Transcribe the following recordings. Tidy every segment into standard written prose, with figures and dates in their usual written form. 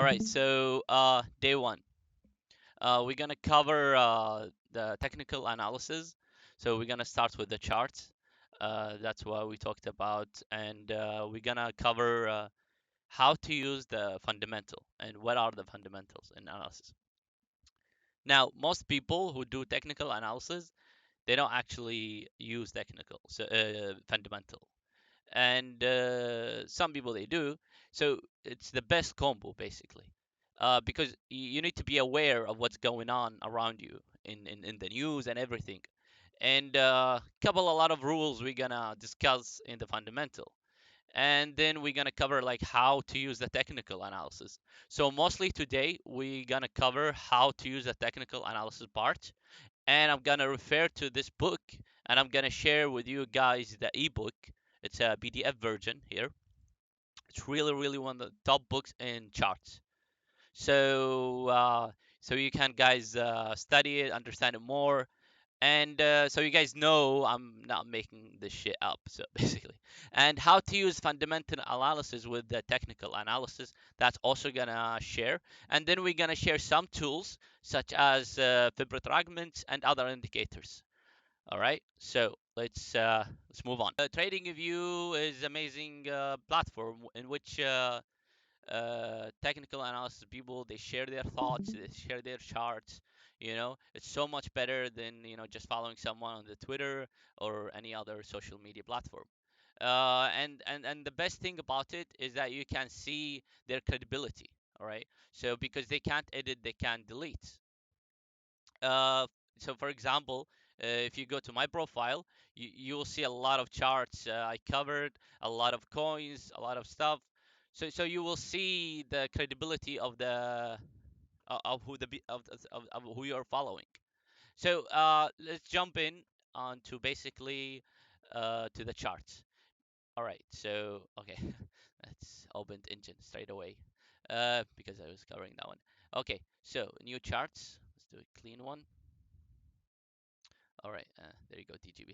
All right, so day one, we're gonna cover the technical analysis. So we're gonna start with the charts. That's what we talked about, and we're gonna cover how to use the fundamental and what are the fundamentals in analysis. Now, most people who do technical analysis, they don't actually use technical, so fundamental, and some people they do. So it's the best combo basically, because you need to be aware of what's going on around you in the news and everything. And couple a lot of rules we're gonna discuss in the fundamental, and then we're gonna cover like how to use the technical analysis. So mostly today we're gonna cover how to use the technical analysis part, and I'm gonna refer to this book, and I'm gonna share with you guys the ebook. It's a PDF version here. It's really one of the top books in charts. So so you can guys study it, understand it more, and so you guys know I'm not making this shit up. So basically, and how to use fundamental analysis with the technical analysis. That's also gonna share, and then we're gonna share some tools such as Fib Retracment and other indicators. All right, so let's move on. TradingView is amazing platform in which technical analysis people they share their thoughts, they share their charts. You know, it's so much better than just following someone on the Twitter or any other social media platform. And the best thing about it is that you can see their credibility. All right, so because they can't edit, they can't delete. uh, so for example, if you go to my profile, you will see a lot of charts I covered, a lot of coins, a lot of stuff. So you will see the credibility of the of who of who you are following. So let's jump in onto basically to the charts. All right. So okay, let's open ENJIN straight away because I was covering that one. Okay. So new charts. Let's do a clean one. All right, there you go, TGB.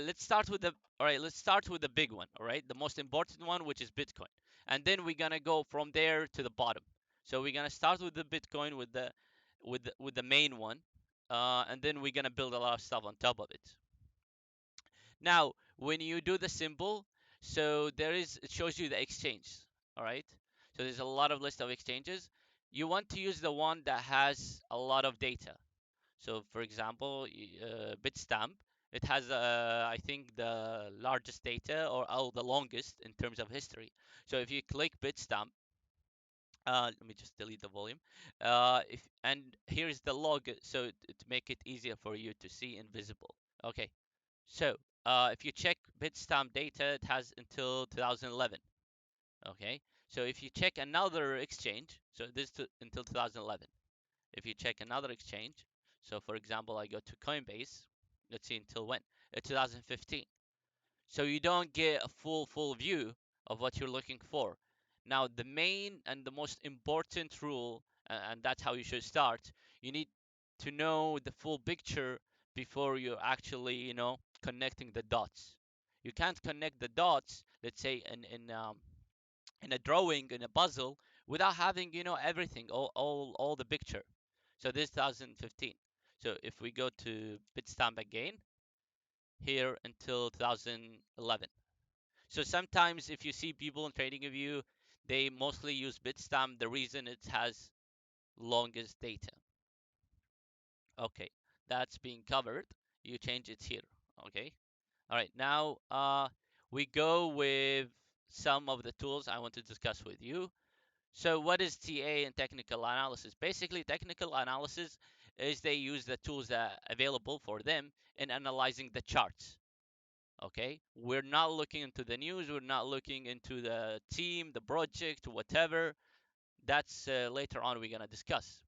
Let's start with the all right. Let's start with the big one. All right, the most important one, which is Bitcoin, and then we're gonna go from there to the bottom. So we're gonna start with the Bitcoin with the main one, and then we're gonna build a lot of stuff on top of it. Now, when you do the symbol, so it shows you the exchange. All right, so there's a lot of list of exchanges. You want to use the one that has a lot of data. So, for example, Bitstamp, it has, I think, the largest data or the longest in terms of history. So, if you click Bitstamp, let me just delete the volume. If and here's the log, so to make it easier for you to see invisible. Okay, so if you check Bitstamp data, it has until 2011. Okay, so if you check another exchange, so until 2011. If you check another exchange, so for example, I go to Coinbase, let's see until when? 2015. So you don't get a full view of what you're looking for. Now, the main and the most important rule, and that's how you should start, you need to know the full picture before you're actually, connecting the dots. You can't connect the dots, let's say in a drawing, in a puzzle, without having, everything, all the picture. So this 2015. So if we go to Bitstamp again, here until 2011. So sometimes if you see people in TradingView, they mostly use Bitstamp. The reason it has longest data. Okay, that's being covered. You change it here. Okay. All right. Now we go with some of the tools I want to discuss with you. So what is TA and technical analysis? Basically, technical analysis is they use the tools that are available for them in analyzing the charts. Okay, we're not looking into the news. We're not looking into the team, the project, whatever. That's later on we're gonna discuss.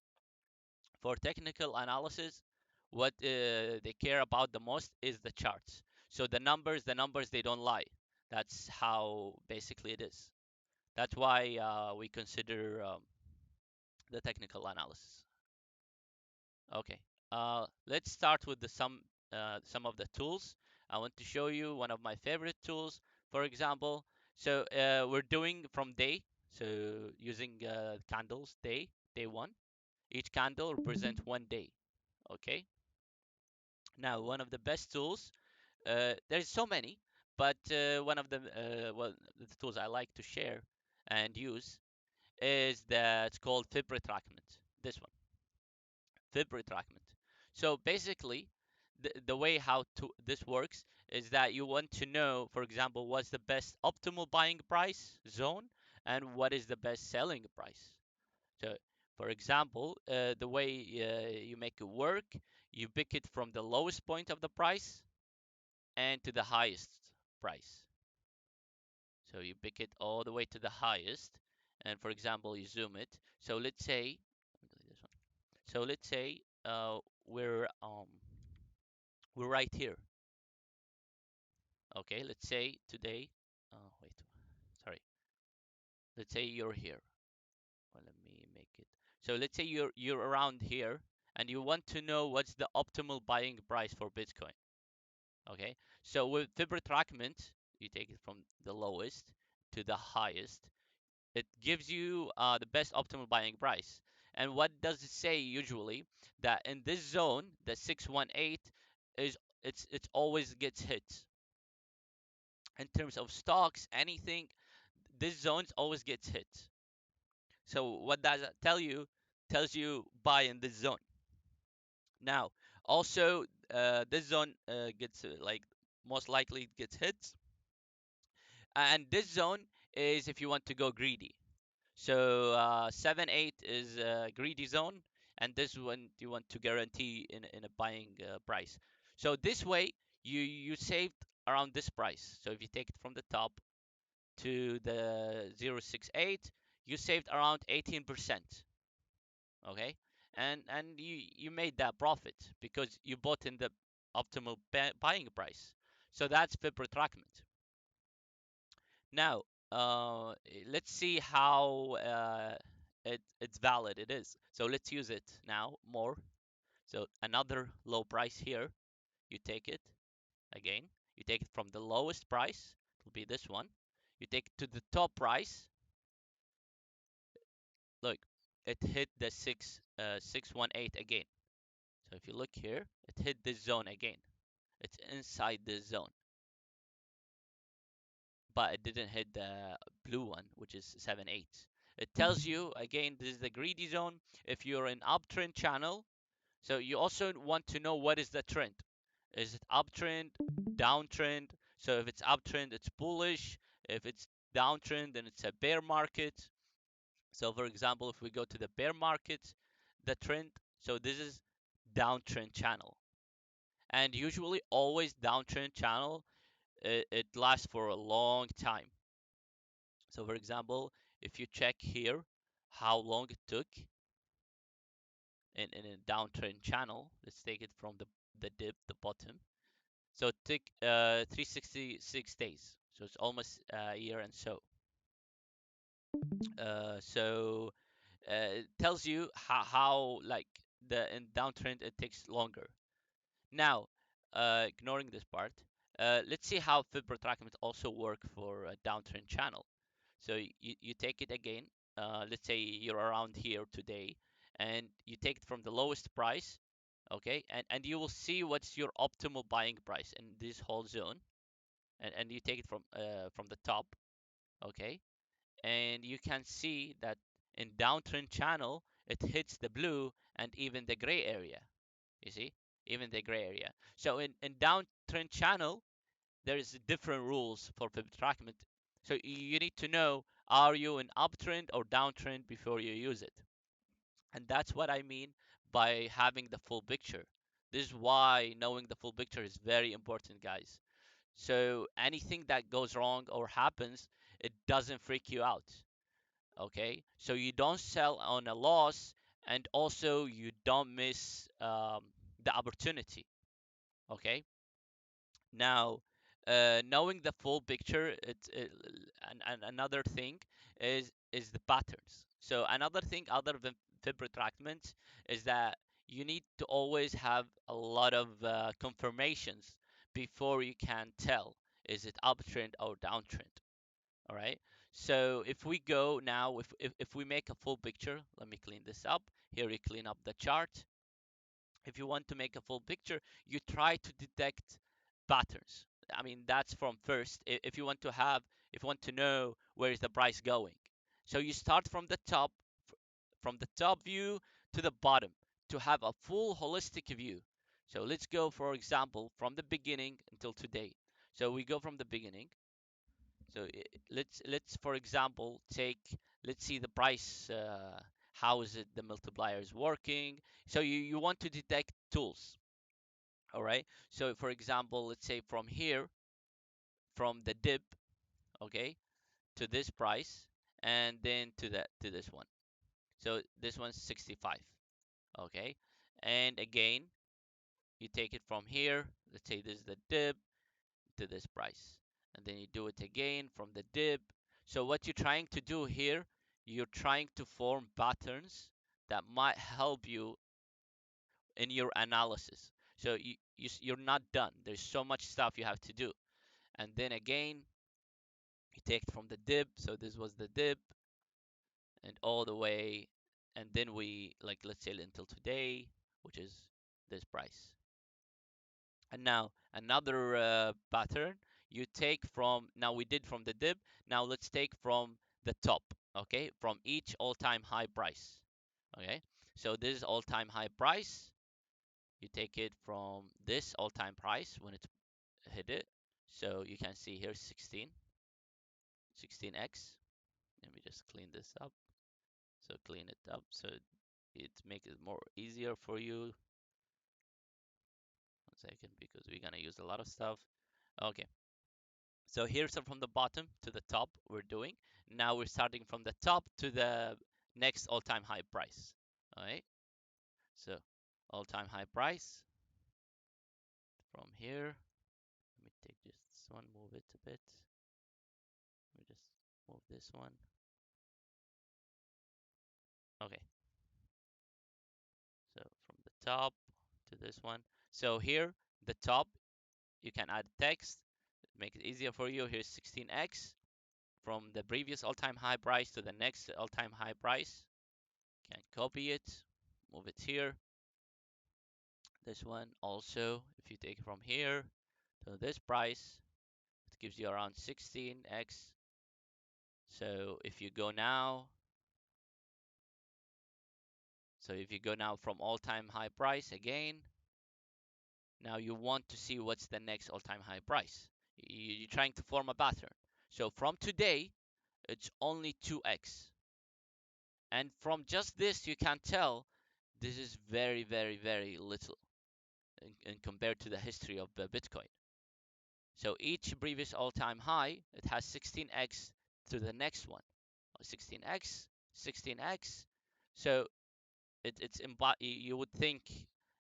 For technical analysis, what they care about the most is the charts. So the numbers, they don't lie. That's how basically it is. That's why we consider the technical analysis. Okay, let's start with some of the tools. I want to show you one of my favorite tools, for example. So we're doing from day. So using candles, day one, each candle represents one day. Okay. Now, one of the best tools, there's so many, but one of the tools I like to share and use is that it's called Fib Retracment. This one, Fib Retracment. So basically, the way how this works is that you want to know, for example, what's the best optimal buying price zone and what is the best selling price. So, for example, the way you make it work, you pick it from the lowest point of the price and to the highest price. So you pick it all the way to the highest, and for example, you zoom it. So let's say, this one. So let's say we're right here. Okay, let's say today. Wait, sorry. Let's say you're here. Well, let me make it. So let's say you're around here, and you want to know what's the optimal buying price for Bitcoin. Okay, so with Fib Retracement, you take it from the lowest to the highest. It gives you the best optimal buying price. And what does it say usually? That in this zone, the 618 is it's always gets hit. In terms of stocks, anything, this zones always gets hit. So what does that tell you? Tells you buy in this zone. Now, also this zone gets like most likely gets hit, and this zone is if you want to go greedy. So 7-8 is a greedy zone, and this one you want to guarantee in a buying price. So this way you saved around this price. So if you take it from the top to the 0.68, you saved around 18%. Okay, and you made that profit because you bought in the optimal buying price. So that's Fib Retracement. Now, let's see how it's valid it is. So let's use it now more. So another low price here, you take it again. You take it from the lowest price, it'll be this one. You take it to the top price. Look, it hit the 618 again. So if you look here, it hit this zone again. It's inside this zone, but it didn't hit the blue one, which is 7-8. It tells you again this is the greedy zone. If you're in uptrend channel, so you also want to know what is the trend. Is it uptrend, downtrend? So if it's uptrend, it's bullish. If it's downtrend, then it's a bear market. So for example, if we go to the bear market, the trend, so this is downtrend channel. And usually always downtrend channel, it lasts for a long time. So for example, if you check here how long it took in a downtrend channel, let's take it from the dip, the bottom. So it took 366 days. So it's almost a year and so. It tells you how like the in downtrend it takes longer. Now, ignoring this part, let's see how Fib Retracement also work for a downtrend channel. So you take it again. Let's say you're around here today, and you take it from the lowest price, okay, and you will see what's your optimal buying price in this whole zone, and you take it from the top, okay, and you can see that in downtrend channel it hits the blue and even the gray area. You see, even the gray area. So in downtrend channel, there is different rules for Fib Retracement. So you need to know, are you in uptrend or downtrend before you use it? And that's what I mean by having the full picture. This is why knowing the full picture is very important, guys. So anything that goes wrong or happens, it doesn't freak you out. Okay, so you don't sell on a loss, and also you don't miss the opportunity. Okay, now knowing the full picture, and another thing is the patterns. So another thing other than Fib Retractment is that you need to always have a lot of confirmations before you can tell is it uptrend or downtrend. All right. So if we go now, if we make a full picture, let me clean this up. Here we clean up the chart. If you want to make a full picture, you try to detect patterns. I mean, that's from first. If you want to have, if you want to know where is the price going, so you start from the top, from the top view to the bottom to have a full holistic view. So let's go, for example, from the beginning until today. So we go from the beginning. So let's for example take, let's see the price. How is it the multiplier is working? So you want to detect tools. All right. So for example, let's say from here, from the dip, okay, to this price, and then to this one. So this one's 65. Okay. And again, you take it from here. Let's say this is the dip to this price, and then you do it again from the dip. So what you're trying to do here, you're trying to form patterns that might help you in your analysis. So you're not done. There's so much stuff you have to do. And then again, you take it from the dip. So this was the dip, and all the way, and then we, like, let's say until today, which is this price. And now another pattern you take from, now we did from the dip, now let's take from the top, okay, from each all-time high price. Okay, so this is all-time high price. You take it from this all-time price when it's hit it. So you can see here 16x. Let me just clean this up. So clean it up so it makes it more easier for you. 1 second, because we're gonna use a lot of stuff. Okay, so here's from the bottom to the top we're doing. Now we're starting from the top to the next all-time high price. All right, so all-time high price from here. Let me take just this one, move it a bit. Let me just move this one. Okay, so from the top to this one. So here, the top, you can add text, make it easier for you. Here's 16x from the previous all-time high price to the next all-time high price. You can copy it, move it here. This one also, if you take it from here to this price, it gives you around 16x. So if you go now, from all-time high price again, now you want to see what's the next all-time high price. You're trying to form a pattern. So from today, it's only 2x. And from just this, you can tell this is very, very, very little in compared to the history of Bitcoin. So each previous all-time high, it has 16x to the next one. 16x, 16x. So it's you would think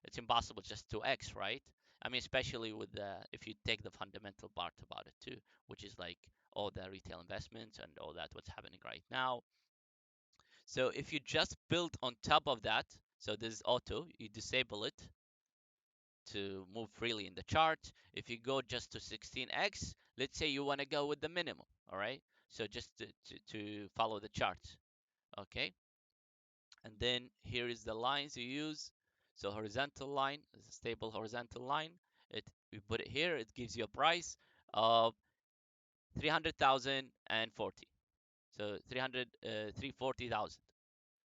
it's impossible just 2x, right? I mean, especially with if you take the fundamental part about it too, which is like all the retail investments and all that what's happening right now. So if you just build on top of that, so this is auto, you disable it to move freely in the chart. If you go just to 16x, let's say you want to go with the minimum, all right? So just to follow the chart, okay? And then here is the lines you use. So horizontal line is a stable horizontal line. We put it here, it gives you a price of 300,040. So 340,000.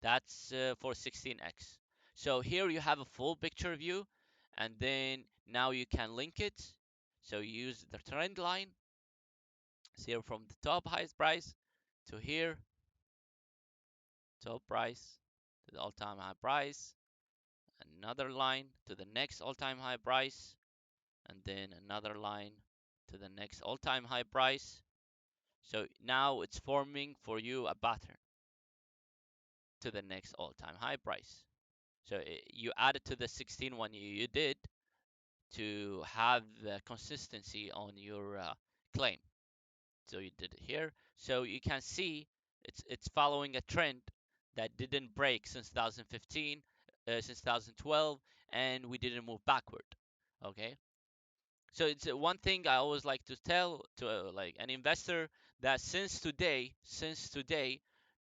That's for 16x. So here you have a full picture view, and then now you can link it. So you use the trend line. So here from the top highest price to here, top price to the all-time high price, another line to the next all-time high price, and then another line to the next all-time high price. So now it's forming for you a pattern to the next all-time high price. So you add it to the 16 one you did to have consistency on your claim. So you did it here. So you can see it's following a trend that didn't break since 2015, since 2012, and we didn't move backward. Okay. So it's one thing I always like to tell to like an investor, that since today,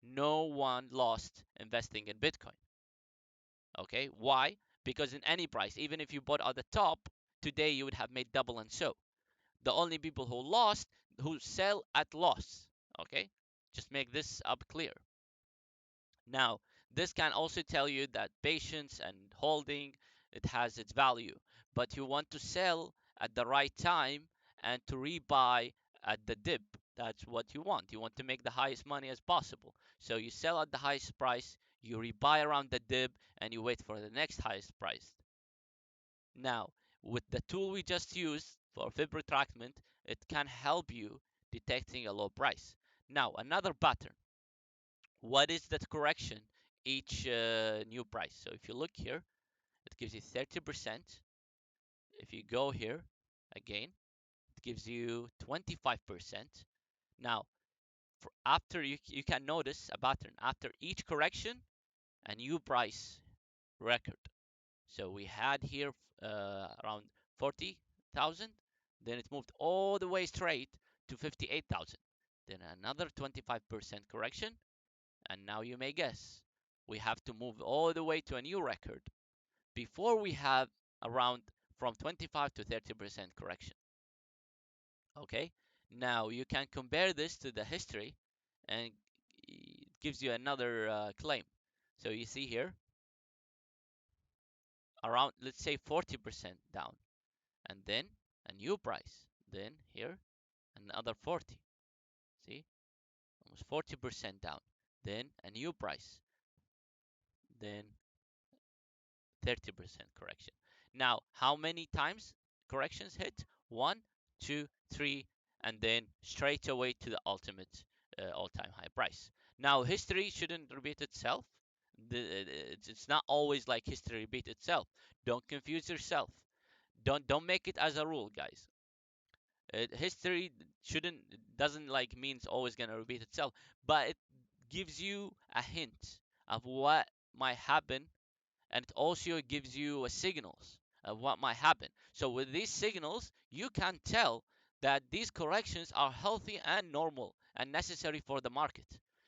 no one lost investing in Bitcoin. Okay, why? Because in any price, even if you bought at the top, today you would have made double and so. The only people who lost, who sell at loss. Okay, just make this up clear. Now, this can also tell you that patience and holding, it has its value, but you want to sell at the right time and to rebuy at the dip. That's what you want. You want to make the highest money as possible. So you sell at the highest price, you rebuy around the dip, and you wait for the next highest price. Now, with the tool we just used for Fib Retracment, it can help you detecting a low price. Now, another pattern. What is that correction each new price? So if you look here, it gives you 30%. If you go here again, it gives you 25%. Now, after you can notice a pattern. After each correction, a new price record. So we had here around 40,000. Then it moved all the way straight to 58,000. Then another 25% correction. And now you may guess, we have to move all the way to a new record before we have around from 25 to 30% correction. Okay, now you can compare this to the history, and it gives you another claim. So you see here, around, let's say 40% down, and then a new price, then here another 40. See, almost 40% down, then a new price, then 30% correction. Now, how many times corrections hit? One, two, three, and then straight away to the ultimate all-time high price. Now, history shouldn't repeat itself. It's not always like history repeat itself. Don't confuse yourself. Don't make it as a rule, guys. History doesn't like means always gonna repeat itself, but it gives you a hint of what might happen, and it also gives you signals of what might happen. So with these signals, you can tell that these corrections are healthy and normal and necessary for the market.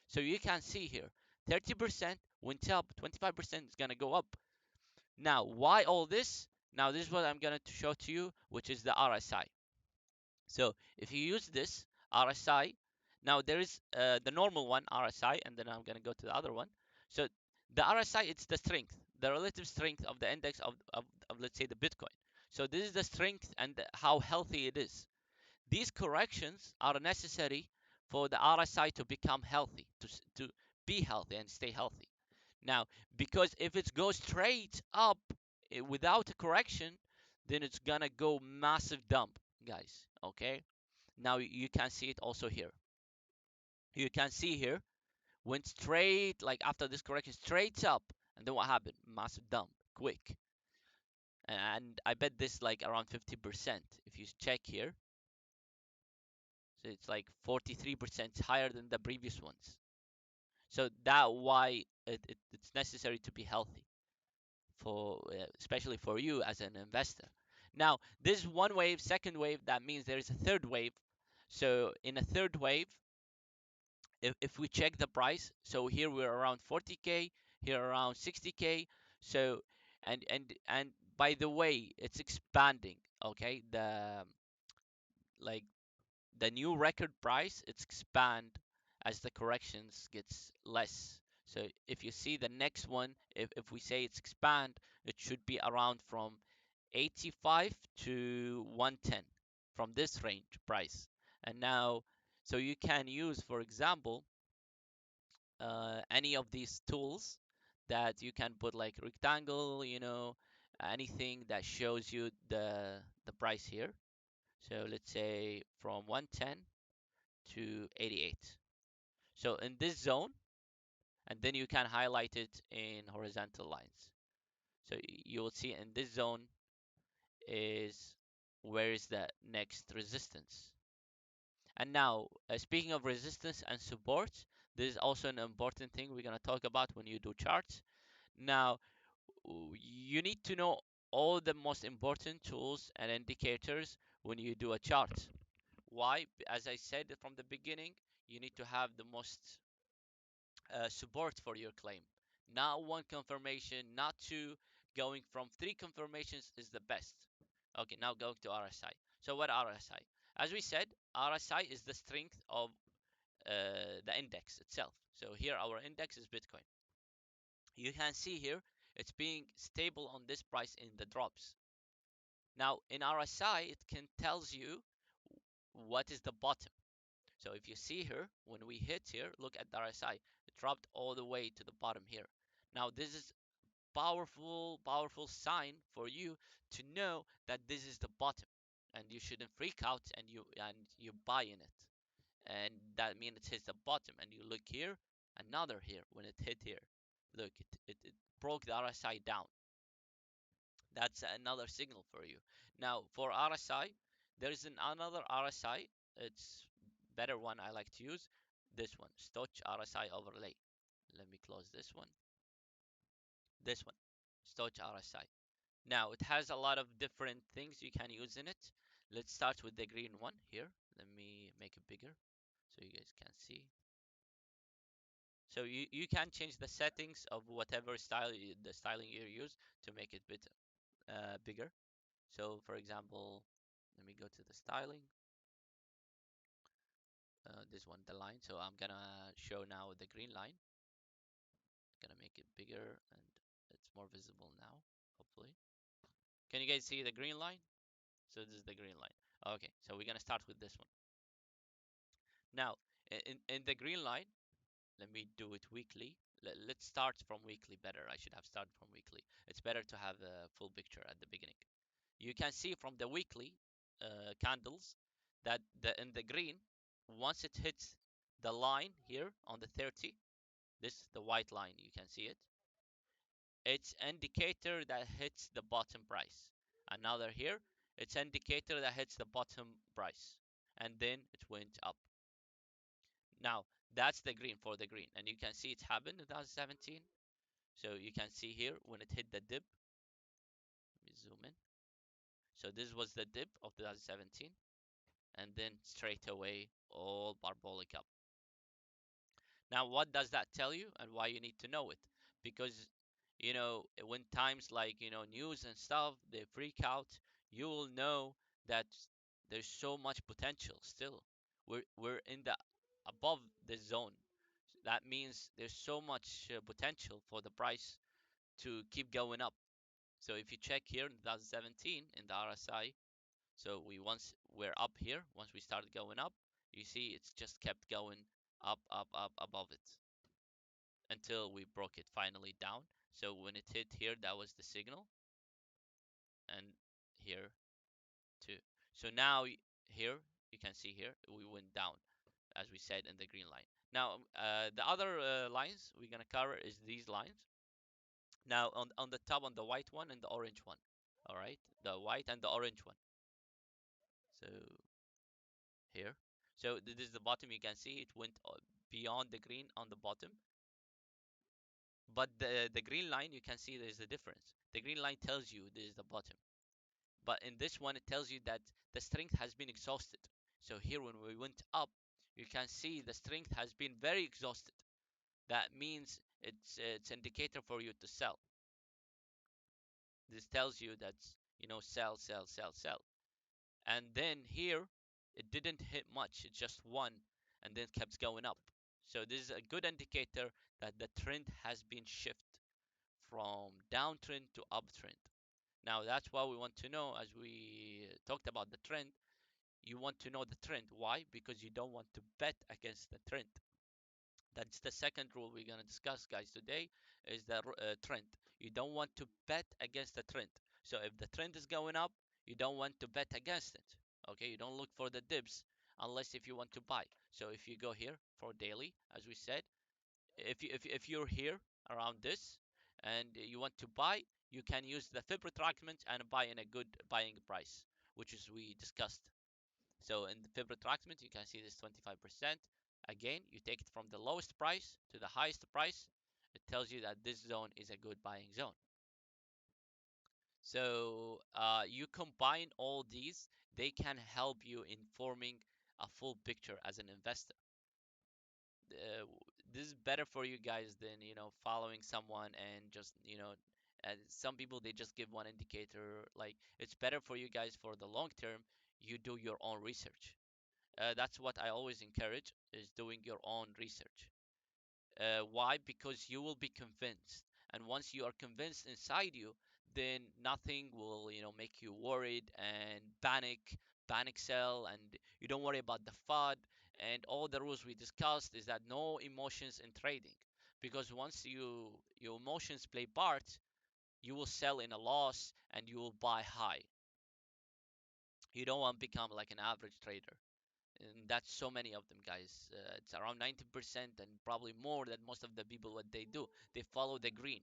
So you can see here, 30% went up, 25% is going to go up. Now, why all this? Now, this is what I'm going to show to you, which is the RSI. So if you use this RSI, now there is the normal one, RSI, and then I'm going to go to the other one. So the RSI, it's the strength, the relative strength of the index of let's say the Bitcoin. So this is the strength and how healthy it is. These corrections are necessary for the RSI to become healthy, to be healthy and stay healthy. Now, because if it goes straight up without a correction, then it's gonna go massive dump, guys. Okay. Now you can see it also here. You can see here went straight, like after this correction, straight up, and then what happened? Massive dump, quick. And I bet this like around 50%. If you check here, so it's like 43% higher than the previous ones. So that why it's necessary to be healthy for especially for you as an investor. Now, this is one wave. Second wave, that means there is a third wave. So in a third wave, if we check the price, so here we're around 40k, here around 60k. So and by the way, it's expanding. Okay, like the new record price, it's expand as the corrections gets less. So if you see the next one, if we say it's expand, it should be around from 85 to 110, from this range price. And now, so you can use, for example, any of these tools that you can put like rectangle, anything that shows you the price here. So let's say from 110 to 88. So in this zone, and then you can highlight it in horizontal lines. So you will see in this zone is where is the next resistance. And now, speaking of resistance and support, this is also an important thing we're going to talk about when you do charts. Now, you need to know all the most important tools and indicators when you do a chart. Why? As I said from the beginning, you need to have the most support for your claim. Not one confirmation, not two. Going from three confirmations is the best. Okay, now going to RSI. So what RSI? As we said, RSI is the strength of the index itself. So here our index is Bitcoin. You can see here it's being stable on this price in the drops. Now in RSI, it can tells you what is the bottom. So if you see here, when we hit here, look at the RSI. It dropped all the way to the bottom here. Now this is powerful sign for you to know that this is the bottom, and you shouldn't freak out and you buy in it. And that means it hits the bottom. And you look here, another here when it hit here. Look, it broke the RSI down. That's another signal for you. Now for RSI, there is another RSI. It's better one I like to use. This one, STOCH RSI overlay. Let me close this one. This one, STOCH RSI. Now it has a lot of different things you can use in it. Let's start with the green one here. Let me make it bigger so you guys can see. So you can change the settings of whatever style the styling you use to make it bit bigger. So for example, let me go to the styling. This one, the line. So I'm gonna show now the green line. Gonna make it bigger and it's more visible now, hopefully. Can you guys see the green line? So this is the green line. Okay, so we're gonna start with this one. Now, in the green line, let me do it weekly. Let's start from weekly better. I should have started from weekly. It's better to have a full picture at the beginning. You can see from the weekly candles that in the green, once it hits the line here on the 30, this the white line, you can see it. It's indicator that hits the bottom price. Another here, it's indicator that hits the bottom price. And then it went up. Now, that's the green for the green. And you can see it's happened in 2017. So you can see here when it hit the dip. Let me zoom in. So this was the dip of 2017. And then straight away, all parabolic up. Now, what does that tell you and why you need to know it? Because, when times like, news and stuff, they freak out, you will know that there's so much potential still. We're in the above the zone. That means there's so much potential for the price to keep going up. So if you check here in 2017 in the RSI, so we're up here. Once we started going up, you see it's just kept going up above it until we broke it finally down. So when it hit here, that was the signal, and here too. So now here you can see here we went down as we said in the green line. Now the other lines we're gonna cover is these lines. Now on the top, on the white one and the orange one. All right, the white and the orange one. So here. So this is the bottom. You can see it went beyond the green on the bottom. But the green line, you can see there's a difference. The green line tells you this is the bottom. But in this one, it tells you that the strength has been exhausted. So here when we went up, you can see the strength has been very exhausted. That means it's indicator for you to sell. This tells you that, sell, sell, sell, sell. And then here, it didn't hit much. It just won and then kept going up. So this is a good indicator that the trend has been shifted from downtrend to uptrend. Now that's what we want to know. As we talked about the trend, you want to know the trend. Why? Because you don't want to bet against the trend. That's the second rule we're going to discuss, guys, today is the trend. You don't want to bet against the trend. So if the trend is going up, you don't want to bet against it. Okay, you don't look for the dips unless if you want to buy. So if you go here for daily, as we said, if you're here around this and you want to buy, you can use the Fib Retracment and buy in a good buying price, which is we discussed. So in the Fib Retracement, you can see this 25%. Again, you take it from the lowest price to the highest price. It tells you that this zone is a good buying zone. So you combine all these, they can help you in forming a full picture as an investor. uh, this is better for you guys than following someone and just and some people they just give one indicator. Like, it's better for you guys for the long term. You do your own research. That's what I always encourage, is doing your own research. Why? Because you will be convinced, and once you are convinced inside you, then nothing will, make you worried and panic sell, and you don't worry about the FUD. And all the rules we discussed is that no emotions in trading, because once your emotions play part, you will sell in a loss and you will buy high. You don't want to become like an average trader, and that's so many of them, guys. It's around 90% and probably more than most of the people. What they do, they follow the green.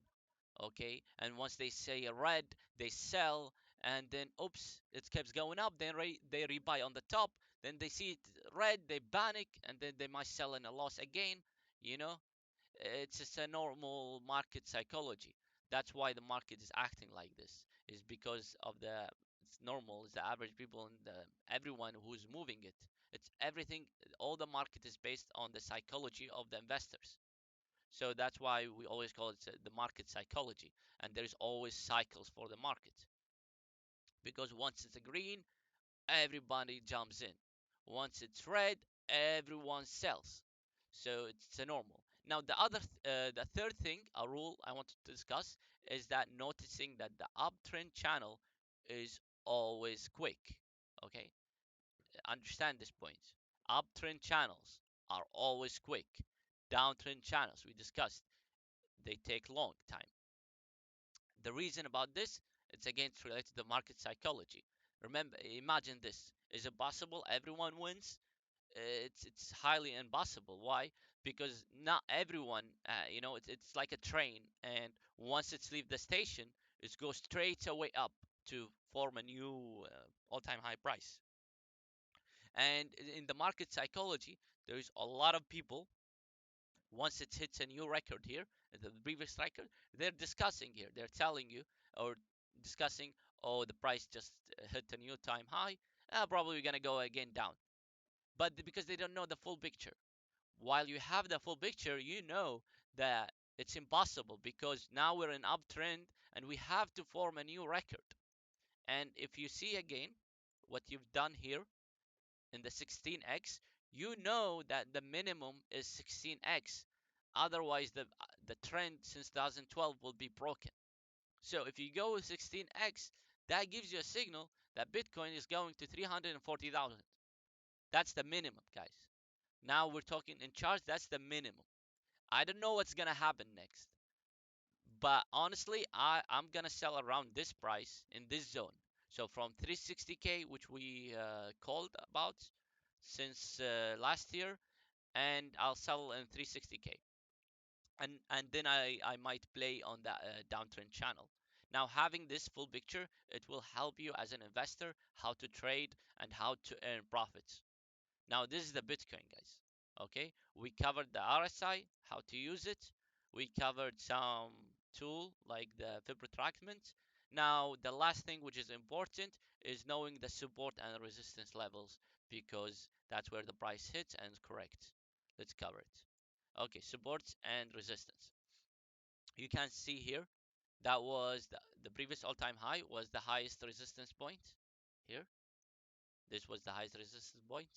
Okay, and once they say a red, they sell, and then oops, it keeps going up, then they rebuy on the top, then they see it red, they panic, and then they might sell in a loss again. you know it's just a normal market psychology. That's why the market is acting like this, is because of the it's normal, it's the average people and everyone who's moving it. It's everything. All the market is based on the psychology of the investors. So that's why we always call it the market psychology. And there's always cycles for the market, because once it's a green, everybody jumps in. Once it's red, everyone sells. So it's a normal. Now the third thing, a rule I want to discuss, is that noticing that the uptrend channel is always quick. Okay, understand this point. Uptrend channels are always quick. Downtrend channels, we discussed, they take long time. The reason about this, it's again related to market psychology. Remember, imagine this. Is it possible everyone wins? It's highly impossible. Why? Because not everyone, it's like a train, and once it's leave the station, it goes straight away up to form a new all-time high price. And in the market psychology, there is a lot of people, once it hits a new record here, the previous record, they're discussing here. They're telling you, or discussing, oh, the price just hit a new time high. Probably gonna go again down. But because they don't know the full picture. While you have the full picture, you know that it's impossible, because now we're in uptrend and we have to form a new record. And if you see again what you've done here in the 16x, you know that the minimum is 16x. Otherwise, the trend since 2012 will be broken. So if you go with 16x, that gives you a signal that Bitcoin is going to 340,000. That's the minimum, guys. Now we're talking in charts, that's the minimum. I don't know what's gonna happen next, but honestly, I'm gonna sell around this price in this zone. So from 360k, which we called about since last year, and I'll sell in 360k, and then I might play on that downtrend channel. Now, having this full picture, it will help you as an investor how to trade and how to earn profits. Now, this is the Bitcoin, guys. Okay, we covered the RSI, how to use it. We covered some tool like the Fib Retracment. Now, the last thing which is important is knowing the support and resistance levels, because that's where the price hits and corrects. Let's cover it. Okay, supports and resistance. You can see here that was the previous all-time high was the highest resistance point here. This was the highest resistance point.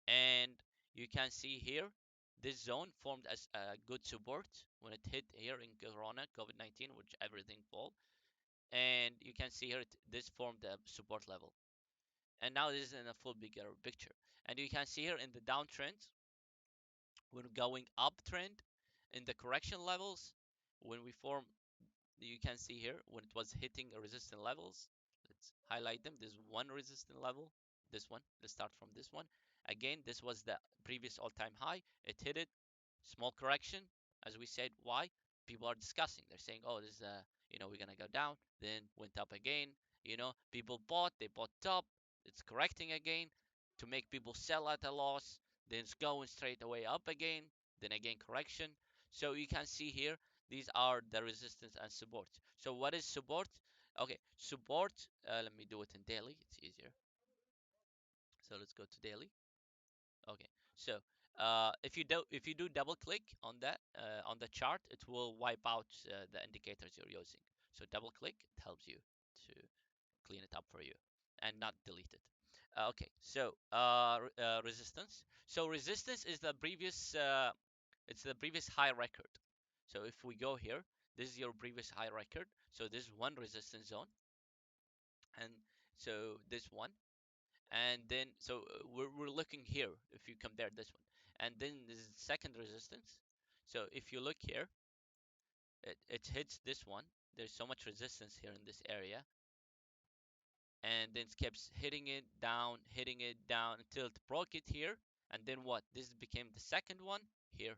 And you can see here this zone formed as a good support when it hit here in Corona COVID-19, which everything fall. And you can see here this formed a support level. And now this is in a full bigger picture. And you can see here in the downtrend, we're going uptrend in the correction levels. When we form, you can see here when it was hitting resistance levels. Let's highlight them. There's one resistance level, this one. Let's start from this one. Again, this was the previous all-time high. It hit it, small correction, as we said. Why? People are discussing. They're saying, oh, this is we're gonna go down, then went up again. People bought, they bought top, it's correcting again to make people sell at a loss, then it's going straight away up again, then again correction. So you can see here, these are the resistance and support. So what is support? Okay, support. Let me do it in daily. It's easier. So let's go to daily. Okay, so if you do double click on the chart, it will wipe out the indicators you're using. So double click, it helps you to clean it up for you and not delete it. Okay, so resistance. So resistance is the previous it's the previous high record. So if we go here, this is your previous high record. So this is one resistance zone, and so this one, and then so we're looking here. If you compare this one, and then this is second resistance. So if you look here, it hits this one. There's so much resistance here in this area, and then it keeps hitting it down until it broke it here. And then what? This became the second one here,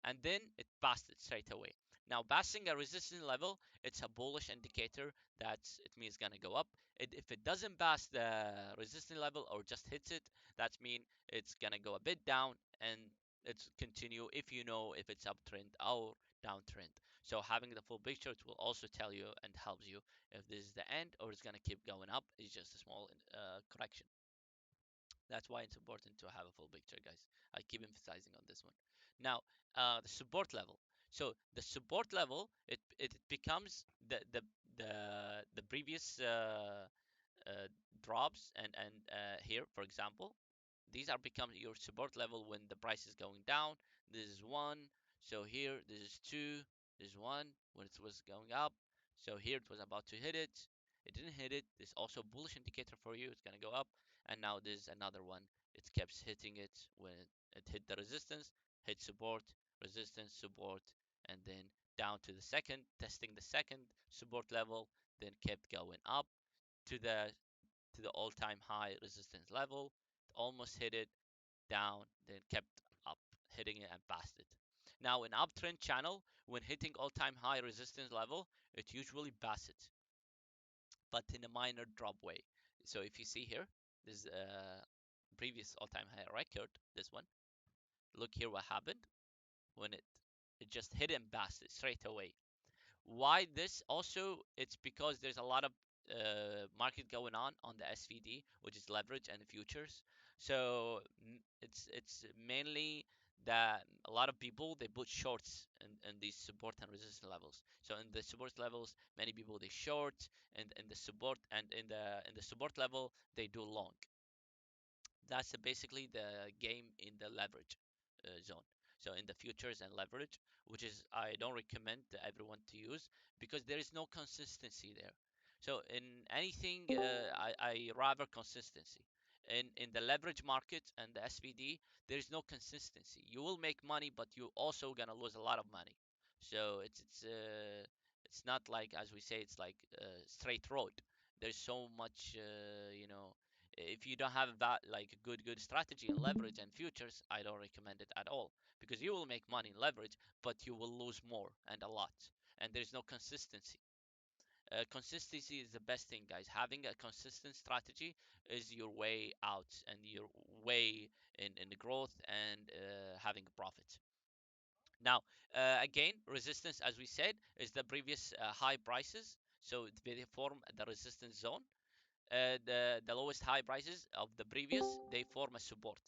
and then it passed it straight away. Now, passing a resistance level, it's a bullish indicator that it means it's gonna go up. If it doesn't pass the resistance level or just hits it, that means it's gonna go a bit down and it's continue if you know if it's uptrend or downtrend. So having the full picture, it will also tell you and helps you if this is the end or it's gonna keep going up. It's just a small correction. That's why it's important to have a full picture, guys. I keep emphasizing on this one. Now, the support level. So the support level, it becomes the previous uh, drops, and here, for example, these are become your support level when the price is going down. This is one. So here, this is two. This is one when it was going up. So here it was about to hit it. It didn't hit it. This is also a bullish indicator for you. It's gonna go up. And now this is another one. It keeps hitting it when it hit the resistance, hit support, resistance, support, and then down to the second, testing the second support level, then kept going up to the all-time high resistance level, almost hit it, down, then kept up, hitting it and passed it. Now, in uptrend channel, when hitting all-time high resistance level, it usually passes it, but in a minor drop way. So if you see here, this previous all-time high record, this one, look here what happened when it just hit and passed it straight away. Why this? Also, it's because there's a lot of market going on the SVD, which is leverage and futures. So it's mainly that a lot of people they put shorts in these support and resistance levels. So in the support levels, many people they short, and in the support and in the support level they do long. That's basically the game in the leverage zone. So in the futures and leverage, which is I don't recommend everyone to use because there is no consistency there. So in anything, I rather consistency. In the leverage market and the SVD, there is no consistency. You will make money, but you also gonna lose a lot of money. So it's not like as we say, it's like a straight road. There's so much, if you don't have that like a good strategy in leverage and futures, I don't recommend it at all because you will make money in leverage, but you will lose more and a lot, and there's no consistency. Consistency is the best thing, guys. Having a consistent strategy is your way out and your way in the growth and having a profit. Now, again, resistance, as we said, is the previous high prices. So they form the resistance zone. The lowest high prices of the previous they form a support.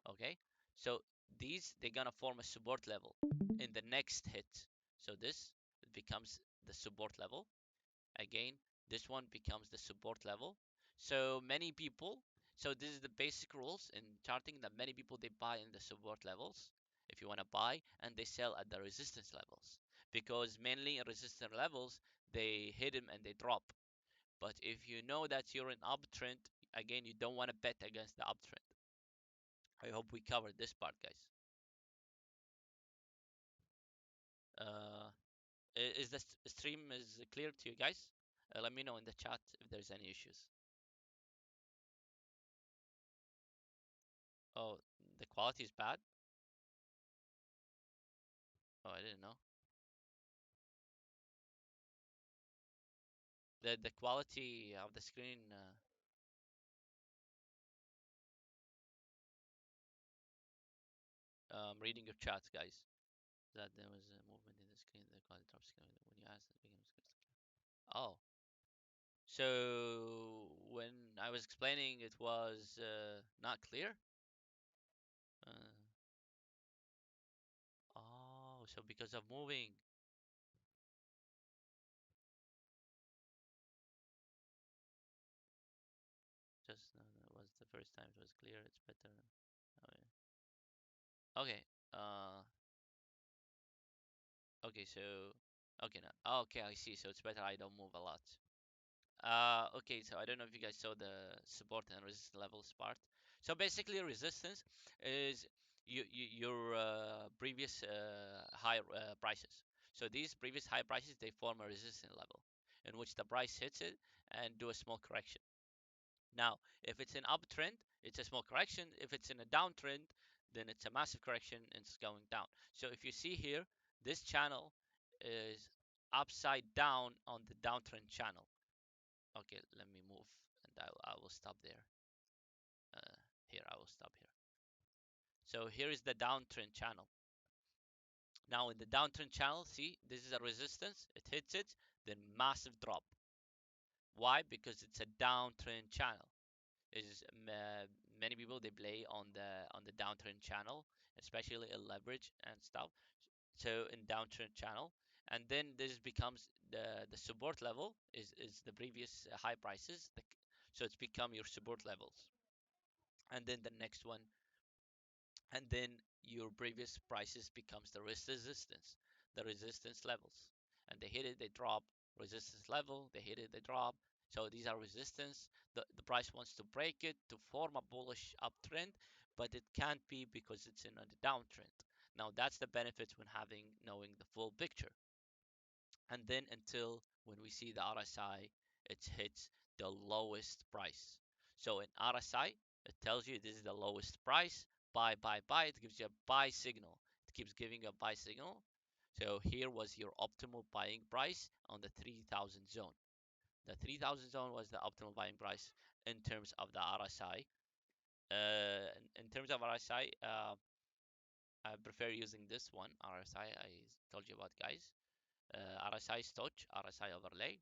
Okay, so these they're gonna form a support level in the next hit. So this becomes the support level. Again, this one becomes the support level. So many people, so this is the basic rules in charting that many people they buy in the support levels if you want to buy, and they sell at the resistance levels because mainly in resistance levels they hit them and they drop. But if you know that you're in uptrend, again, you don't want to bet against the uptrend. I hope we covered this part, guys. Uh, is the stream is clear to you guys? Let me know in the chat if there's any issues. Oh, the quality is bad? Oh, I didn't know. The quality of the screen. Reading your chat, guys. That there was a movement in the screen. The quality drops when you ask. It becomes crystal clear. Oh. So when I was explaining, it was not clear. Uh, oh, so because of moving, just it was the first time it was clear. It's better. Okay. Okay. Okay. So. Okay. Now. Okay. I see. So it's better I don't move a lot. Okay, so I don't know if you guys saw the support and resistance levels part. So basically, resistance is your previous high prices. So these previous high prices, they form a resistance level in which the price hits it and do a small correction. Now, if it's an uptrend, it's a small correction. If it's in a downtrend, then it's a massive correction and it's going down. So if you see here, this channel is upside down on the downtrend channel. Okay, let me move and I will stop there. Here, I will stop here. So here is the downtrend channel. Now in the downtrend channel, see, this is a resistance. It hits it, then massive drop. Why? Because it's a downtrend channel. Is many people they play on the downtrend channel, especially in leverage and stuff. So in downtrend channel, and then this becomes the support level is the previous high prices. So it's become your support levels, and then the next one, and then your previous prices becomes the resistance levels, and they hit it, they drop. Resistance level, they hit it, they drop. So these are resistance. The price wants to break it to form a bullish uptrend, but it can't be because it's in a downtrend. Now that's the benefit when knowing the full picture. And then until when we see the RSI, it hits the lowest price. So in RSI, it tells you this is the lowest price. Buy, buy, buy. It gives you a buy signal. It keeps giving you a buy signal. So here was your optimal buying price on the 3000 zone. The 3000 zone was the optimal buying price in terms of the RSI. In terms of RSI, I prefer using this one, RSI, I told you about, guys. RSI STOCH, RSI overlay.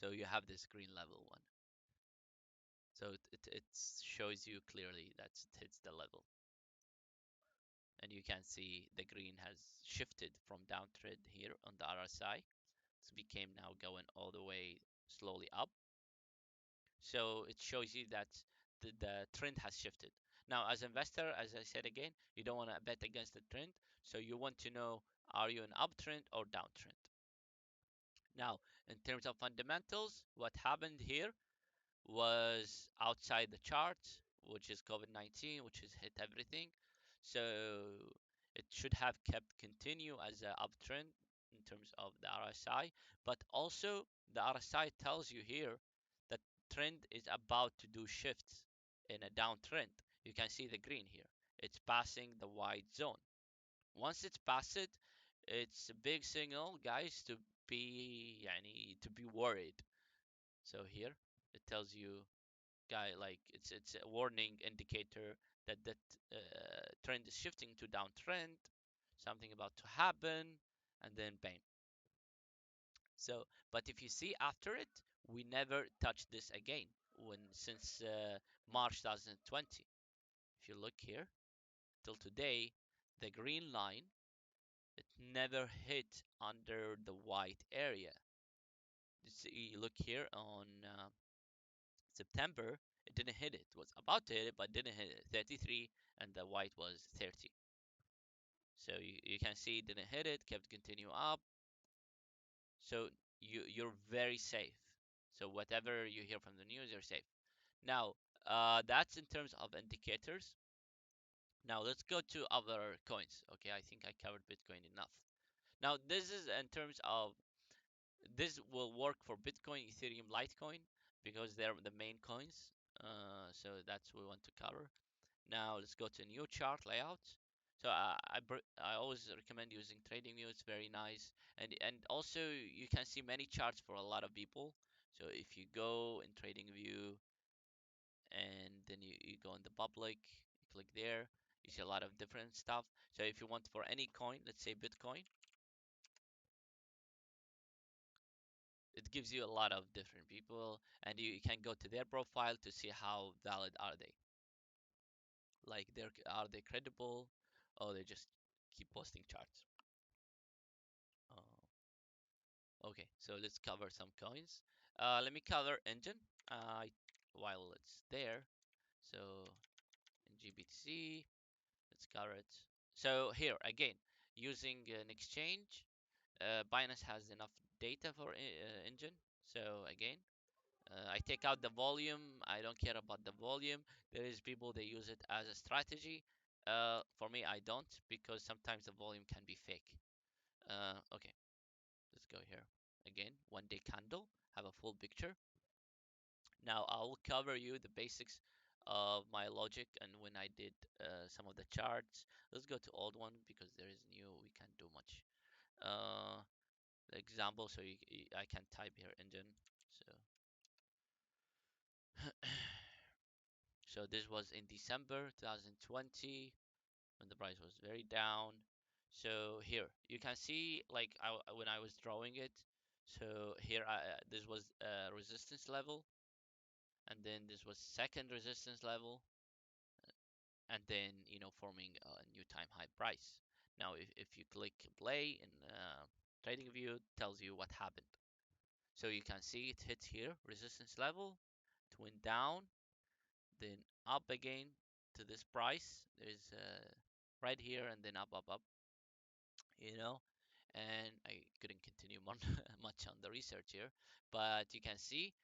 So you have this green level one. So it shows you clearly that it hits the level. And you can see the green has shifted from downtrend here on the RSI. It became now going all the way slowly up. So it shows you that the trend has shifted. Now, as an investor, as I said again, you don't want to bet against the trend. So you want to know, are you an uptrend or downtrend? Now, in terms of fundamentals, what happened here was outside the chart, which is COVID-19, which has hit everything. So it should have kept continue as an uptrend in terms of the RSI, but also the RSI tells you here that trend is about to do shifts in a downtrend. You can see the green here. It's passing the white zone. Once it's passed it, it's a big signal, guys, to be worried. So here it tells you, guy, like it's a warning indicator that trend is shifting to downtrend, something about to happen, and then bam. So, but if you see after it, we never touched this again since March 2020. If you look here till today, the green line, it never hit under the white area. You look here on September, it didn't hit it. It was about to hit it, but didn't hit it. 33, and the white was 30. So you can see it didn't hit it, kept continue up. So you're very safe. So whatever you hear from the news, you're safe. Now, that's in terms of indicators. Now let's go to other coins. Okay, I think I covered Bitcoin enough. Now this is in terms of, this will work for Bitcoin, Ethereum, Litecoin, because they're the main coins. So that's what we want to cover. Now let's go to new chart layout. So I always recommend using TradingView. It's very nice, and also you can see many charts for a lot of people. So if you go in TradingView and then you go in the public, you click there, you see a lot of different stuff. So if you want for any coin, let's say Bitcoin, it gives you a lot of different people, and you can go to their profile to see how valid are they. Like, are they credible, or they just keep posting charts. Uh, okay, so let's cover some coins. Let me cover ENJIN while it's there. So in GBTC, let's cover it. So here again, using an exchange, Binance has enough data for ENJIN. So again, I take out the volume. I don't care about the volume. There is people that use it as a strategy. For me, I don't, because sometimes the volume can be fake. Okay, let's go here. Again, 1 day candle, have a full picture. Now I will cover you the basics of my logic and when I did some of the charts. Let's go to old one because there is new. We can't do much. Uh, the example, so I can type here ENJIN. So this was in December 2020 when the price was very down. So here you can see, like, when I was drawing it. So here this was a resistance level, and then this was second resistance level, and then forming a new time high price. Now if you click play in TradingView, it tells you what happened. So you can see it hit here resistance level, it went down, then up again to this price. There's right here, and then up, you know. And I couldn't continue much on the research here, but you can see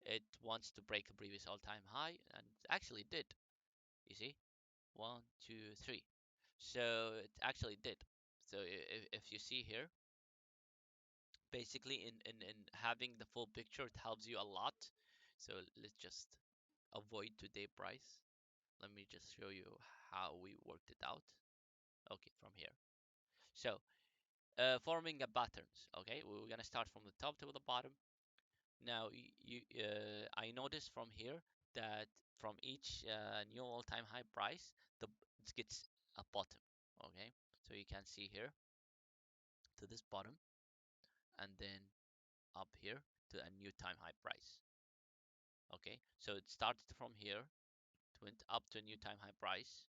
it wants to break a previous all-time high, and it actually did. You see, 1, 2, 3. So it actually did. So if you see here, basically in having the full picture, it helps you a lot. So let's just avoid today price. Let me just show you how we worked it out. Okay, from here. So forming a patterns. Okay, we're gonna start from the top to the bottom. Now I noticed from here that from each new all-time high price, it gets a bottom. Okay, so you can see here to this bottom, and then up here to a new time high price. Okay, so it started from here, it went up to a new time high price,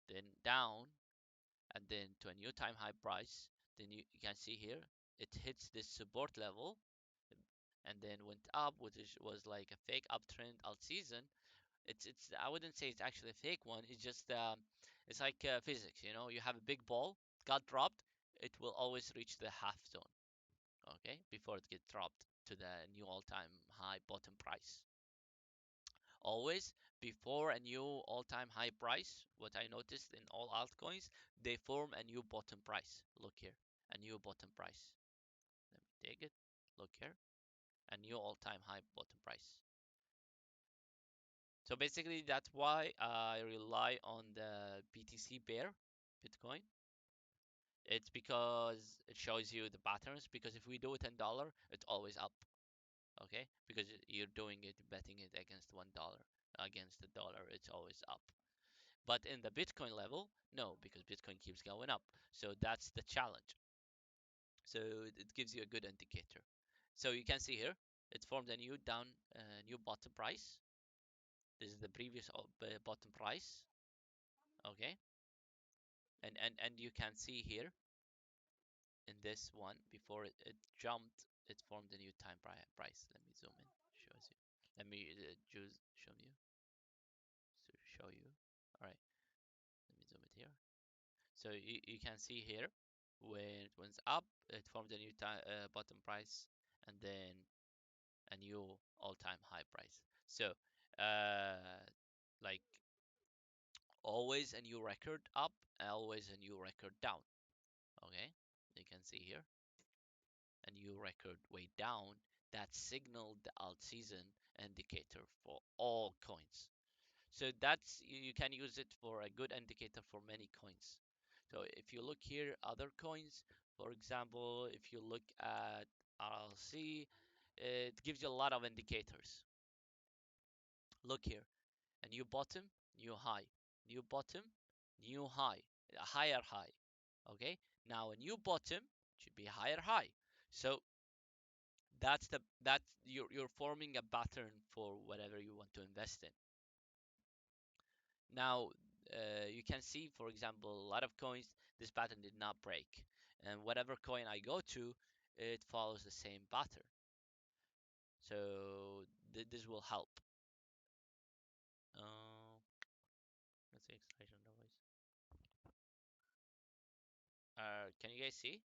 then down, and then to a new time high price. Then you can see here it hits this support level, and then went up, which was like a fake uptrend alt season. It's I wouldn't say it's actually a fake one. It's just it's like physics. You have a big ball, got dropped, it will always reach the half zone. Okay, before it gets dropped to the new all-time high bottom price. Always before a new all-time high price, what I noticed in all altcoins, they form a new bottom price. Look here, a new bottom price. Let me take it. Look here, a new all-time high bottom price. So basically, that's why I rely on the BTC bear, Bitcoin. It's because it shows you the patterns. Because if we do it in dollar, it's always up. Okay, because you're doing it, betting it against $1 against the dollar, it's always up. But in the Bitcoin level, no, because Bitcoin keeps going up. So that's the challenge. So it gives you a good indicator. So you can see here, it formed a new bottom price. This is the previous bottom price. Okay, and you can see here in this one, before it jumped, it formed a new time price. Let me zoom in, shows you. Let me choose show you. So show you. All right, let me zoom it here. So you can see here, when it went up, it formed a new bottom price, and then a new all-time high price. So like, always a new record up, always a new record down. Okay, you can see here a new record way down. That signaled the alt season indicator for all coins. So that's, you can use it for a good indicator for many coins. So if you look here, other coins, for example, if you look at RLC, it gives you a lot of indicators. Look here, a new bottom, new high, new bottom, new high, a higher high. Okay, now a new bottom should be a higher high. So That's you're forming a pattern for whatever you want to invest in. Now, you can see, for example, a lot of coins, this pattern did not break. And whatever coin I go to, it follows the same pattern. So this will help. Uh, let's see, extraction noise. Can you guys see?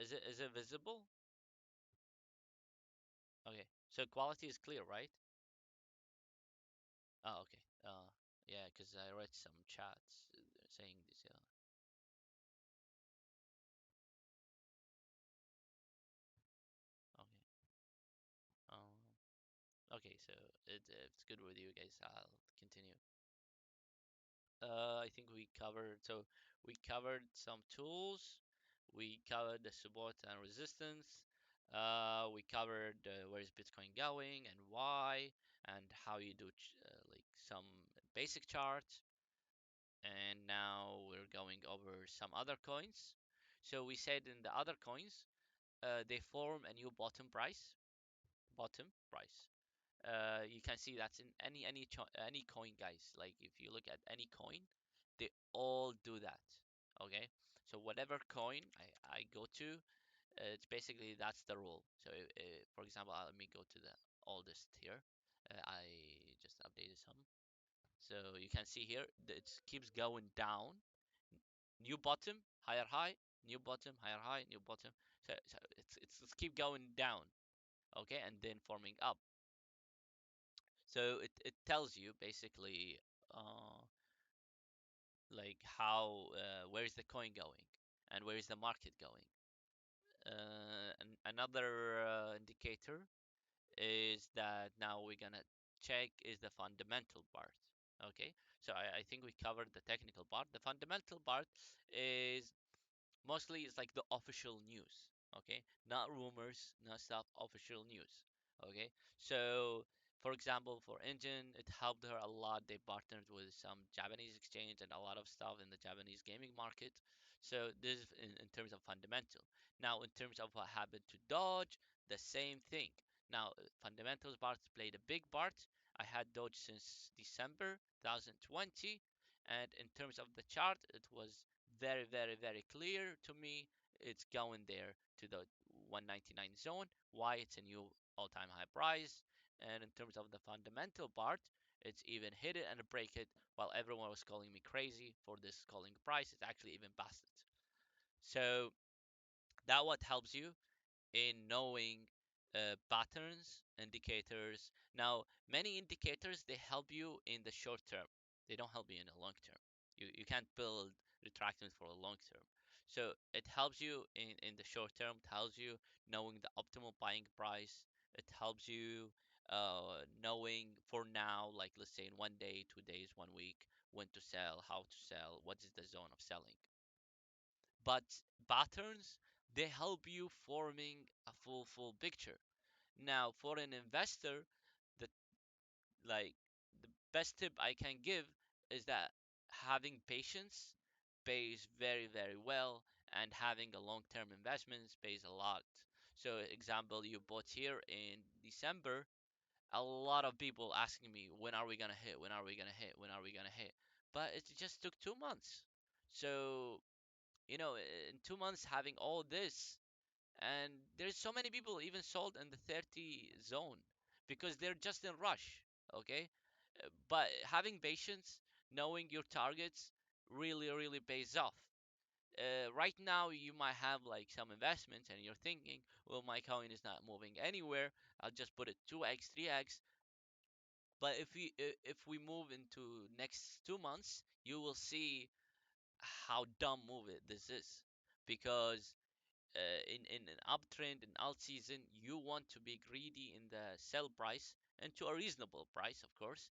Is it visible? Okay, so quality is clear, right? Oh, okay. Yeah, because I read some chats saying this. Okay. Um. Okay, so it's good with you guys. I'll continue. I think we covered. So we covered some tools. We covered the support and resistance. We covered where is Bitcoin going and why, and how you do like some basic charts. And now we're going over some other coins. So we said in the other coins, they form a new bottom price. Bottom price. You can see that's in any coin, guys. Like if you look at any coin, they all do that. Okay, so whatever coin I go to, it's basically that's the rule. So for example, let me go to the oldest here. I just updated some. So you can see here it keeps going down. New bottom, higher high, new bottom, higher high, new bottom. So it's keep going down. Okay, and then forming up. So it tells you basically uh, like how where is the coin going and where is the market going. And another indicator is that now we're gonna check is the fundamental part. Okay, so I think we covered the technical part. The fundamental part is mostly it's like the official news. Okay, not rumors, not stuff, official news. Okay, so for example, for ENJIN, it helped her a lot. They partnered with some Japanese exchange and a lot of stuff in the Japanese gaming market. So this is in terms of fundamental. Now, in terms of what happened to Dodge, the same thing. Now, fundamentals part played a big part. I had Dodge since December 2020, and in terms of the chart, it was very, very, very clear to me. It's going there to the 199 zone. Why? It's a new all-time high price. And in terms of the fundamental part, it's even hit it and break it while everyone was calling me crazy for this calling price. It's actually even past it. So that what helps you in knowing patterns, indicators. Now, many indicators they help you in the short term. They don't help you in the long term. You can't build retractants for a long term. So it helps you in the short term. It helps you knowing the optimal buying price. It helps you knowing for now, like let's say in 1 day, 2 days, 1 week, when to sell, how to sell, what is the zone of selling. But patterns, they help you forming a full picture. Now, for an investor, the like the best tip I can give is that having patience pays very, very well, and having a long-term investments pays a lot. So, example, you bought here in December, a lot of people asking me, when are we gonna hit? When are we gonna hit? When are we gonna hit? But it just took 2 months. So in 2 months having all this, and there's so many people even sold in the 30 zone because they're just in rush. Okay, but having patience, knowing your targets, really pays off. Right now you might have like some investments and you're thinking, well, my coin is not moving anywhere, I'll just put it 2x 3x. But if we move into next 2 months, you will see how dumb move it this is, because in an uptrend in alt season, you want to be greedy in the sell price and to a reasonable price, of course,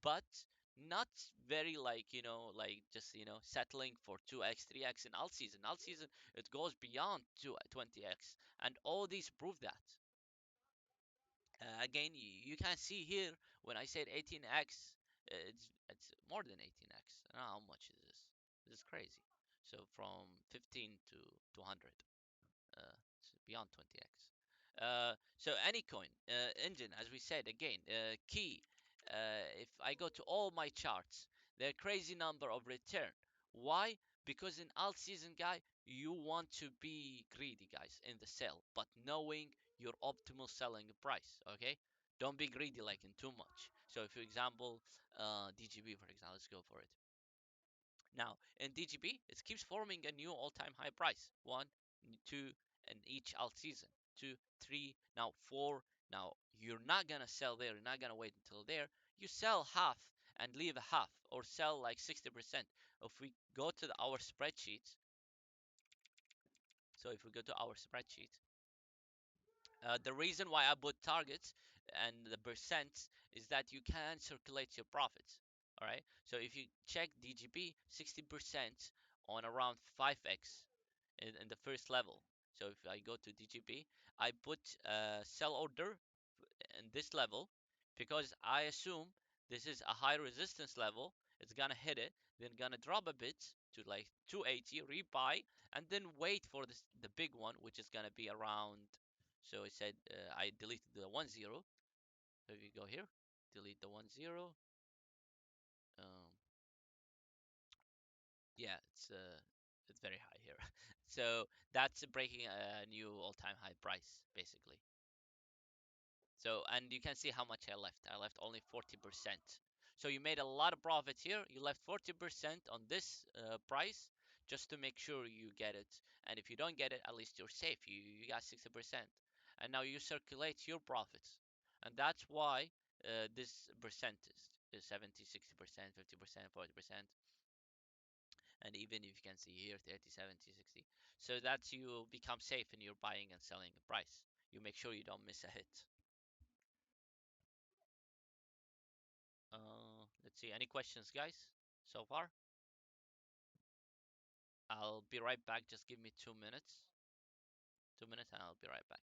but not very like like just settling for 2x 3x in alt season. Alt season, it goes beyond 20x, and all these prove that. Again, you can see here when I said 18x, it's more than 18x. I don't know how much is this. This is crazy. So from 15 to 200, so beyond 20x. So any coin, ENJIN, as we said again, key. If I go to all my charts, they're crazy number of return. Why? Because in alt season, guy, you want to be greedy, guys, in the sell, but knowing your optimal selling price. Okay, don't be greedy like in too much. So, for example, DGB, for example, let's go for it. Now, in DGB, it keeps forming a new all-time high price. One, two, and each alt season. Two, three, now four. Now, you're not gonna sell there. You're not gonna wait until there. You sell half and leave a half, or sell like 60%. If we go to our spreadsheet, so if we go to our spreadsheet, the reason why I put targets and the percents is that you can circulate your profits. All right. So if you check DGB, 60% on around 5x in the first level. So if I go to DGB, I put a sell order in this level because I assume this is a high resistance level. It's gonna hit it, then gonna drop a bit to like 280, rebuy, and then wait for this the big one, which is gonna be around. So I said I deleted the 10. So if you go here, delete the 10. Um, yeah, it's very high here. So that's breaking a new all-time high price basically. So, and you can see how much I left. I left only 40%. So you made a lot of profit here. You left 40% on this price just to make sure you get it. And if you don't get it, at least you're safe. You got 60%. And now you circulate your profits. And that's why this percentage is 70, 60%, 50%, 40%. And even if you can see here, 30, 70, 60. So that's you become safe in your buying and selling price. You make sure you don't miss a hit. Let's see. Any questions, guys, so far? I'll be right back. Just give me 2 minutes. 2 minutes, and I'll be right back.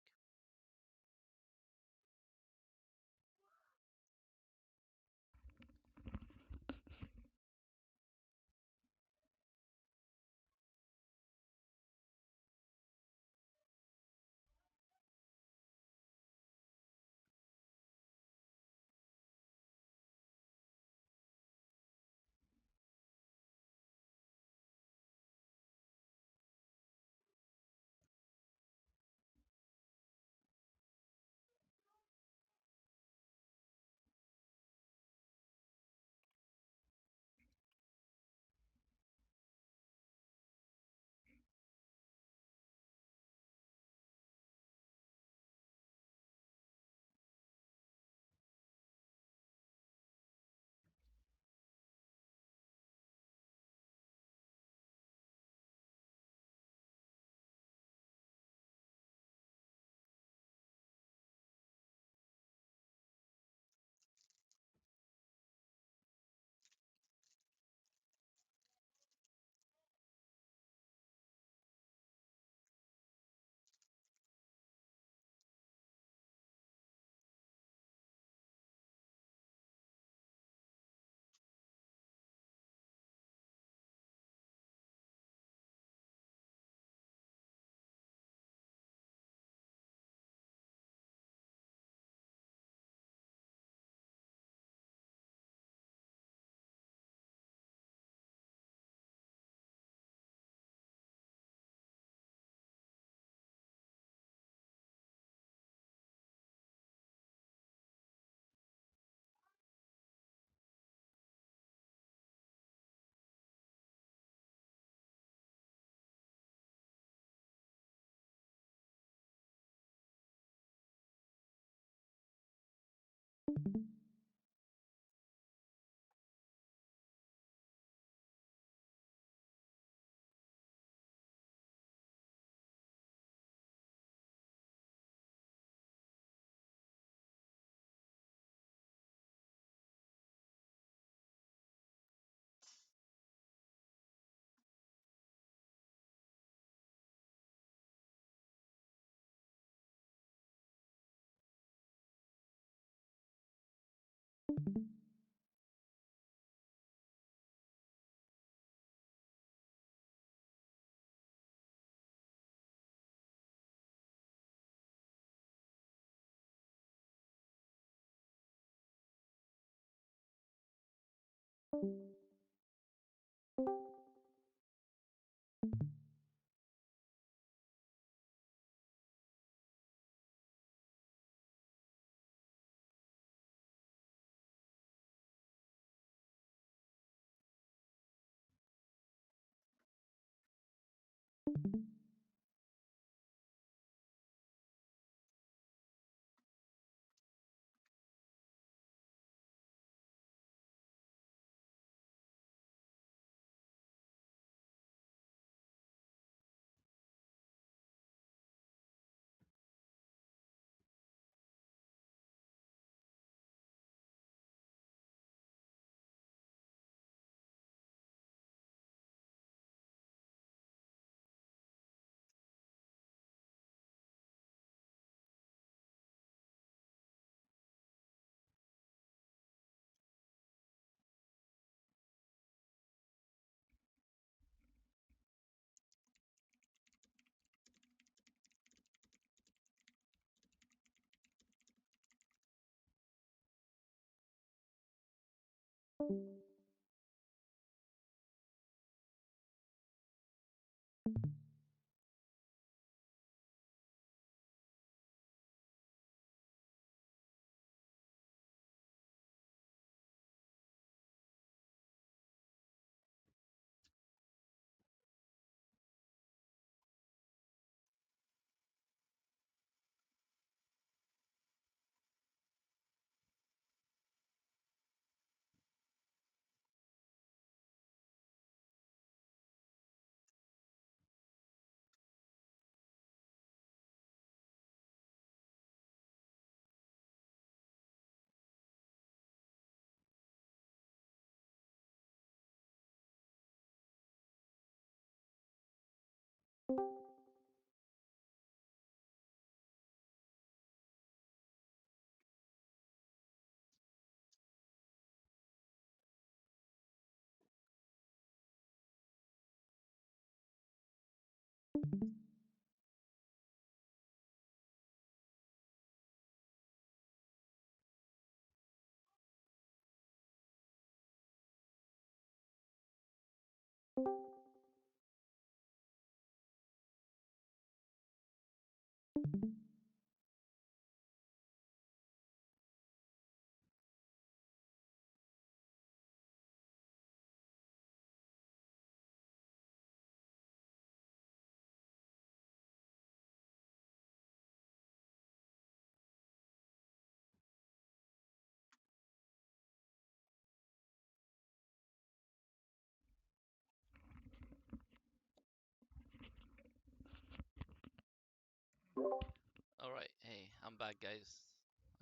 All right, hey, I'm back, guys.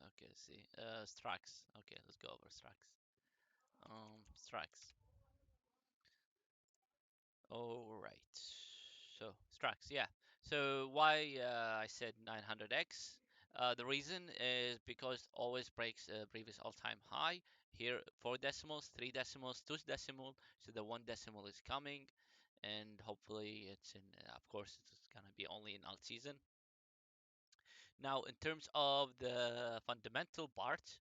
Okay, let's see. Strax. Okay, let's go over Strax. Strax. All right. So Strax, yeah. So why I said 900x? The reason is because always breaks previous all-time high. Here, 4 decimals, 3 decimals, 2 decimal. So the 1 decimal is coming, and hopefully it's in. Of course, it's gonna be only in alt season. Now, in terms of the fundamental part,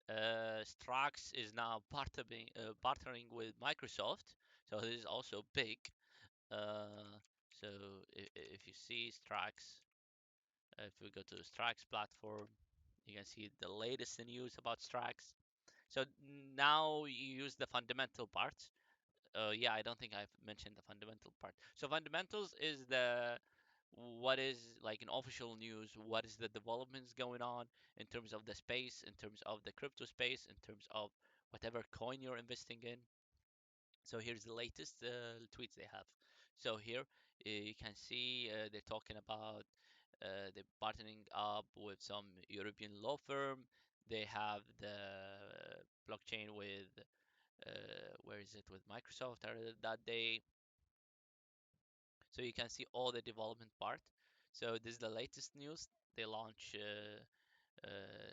Strax is now partnering with Microsoft, so this is also big. Uh, so if you see Strax, if we go to the Strax platform, you can see the latest news about Strax. So now you use the fundamental part. Yeah, I don't think I've mentioned the fundamental part. So fundamentals is the what is like an official news, what is the developments going on in terms of the space, in terms of the crypto space, in terms of whatever coin you're investing in. So here's the latest tweets they have. So here you can see they're talking about they're partnering up with some European law firm. They have the blockchain with where is it with Microsoft that day. So you can see all the development part. So this is the latest news. They launch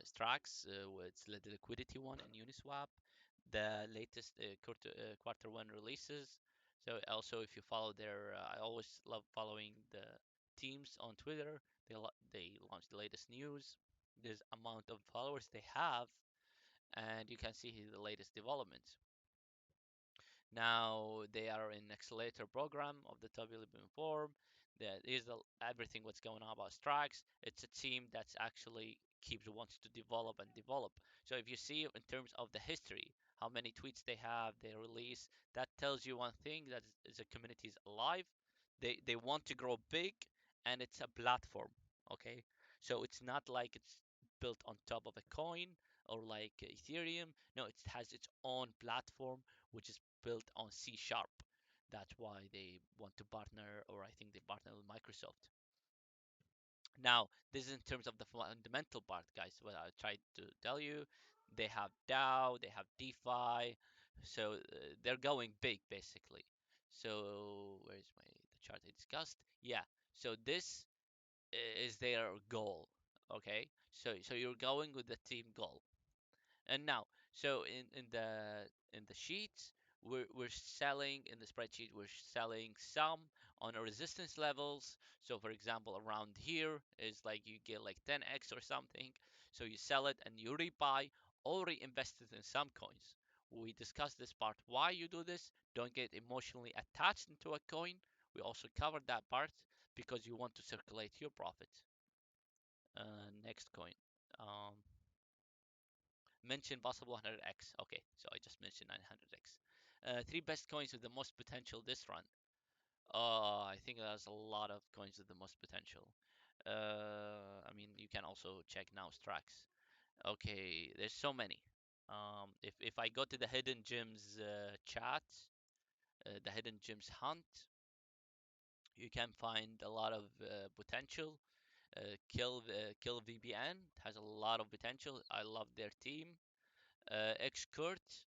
Strax with the liquidity one in Uniswap, the latest quarter one releases. So also, if you follow their, I always love following the teams on Twitter. They launch the latest news. This amount of followers they have, and you can see the latest developments. Now they are in accelerator program of the WLB form. That is everything what's going on about Strax. It's a team that's actually keeps wants to develop and develop. So if you see in terms of the history, how many tweets they have, they release, that tells you one thing that is a community is alive. They want to grow big, and it's a platform. Okay, so it's not like it's built on top of a coin or like Ethereum. No, it has its own platform which is built on C sharp. That's why they want to partner, or I think they partner with Microsoft. Now, this is in terms of the fundamental part, guys. What I tried to tell you, they have DAO, they have DeFi, so they're going big basically. So where's my the chart I discussed? Yeah. So this is their goal. Okay. So you're going with the team goal. And now, so in the sheets, we're selling in the spreadsheet, we're selling some on our resistance levels. So for example, around here is like you get like 10x or something. So you sell it and you rebuy or reinvest it in some coins. We discussed this part, why you do this. Don't get emotionally attached into a coin. We also covered that part because you want to circulate your profit. Next coin. Um, Mention possible 100x. Okay, so I just mentioned 900x. Three best coins with the most potential this run. I think there's a lot of coins with the most potential. I mean, you can also check now Strax. Okay, there's so many. If I go to the hidden gems chat, the hidden gems hunt, you can find a lot of potential. Kill VBN has a lot of potential. I love their team. Xcurt,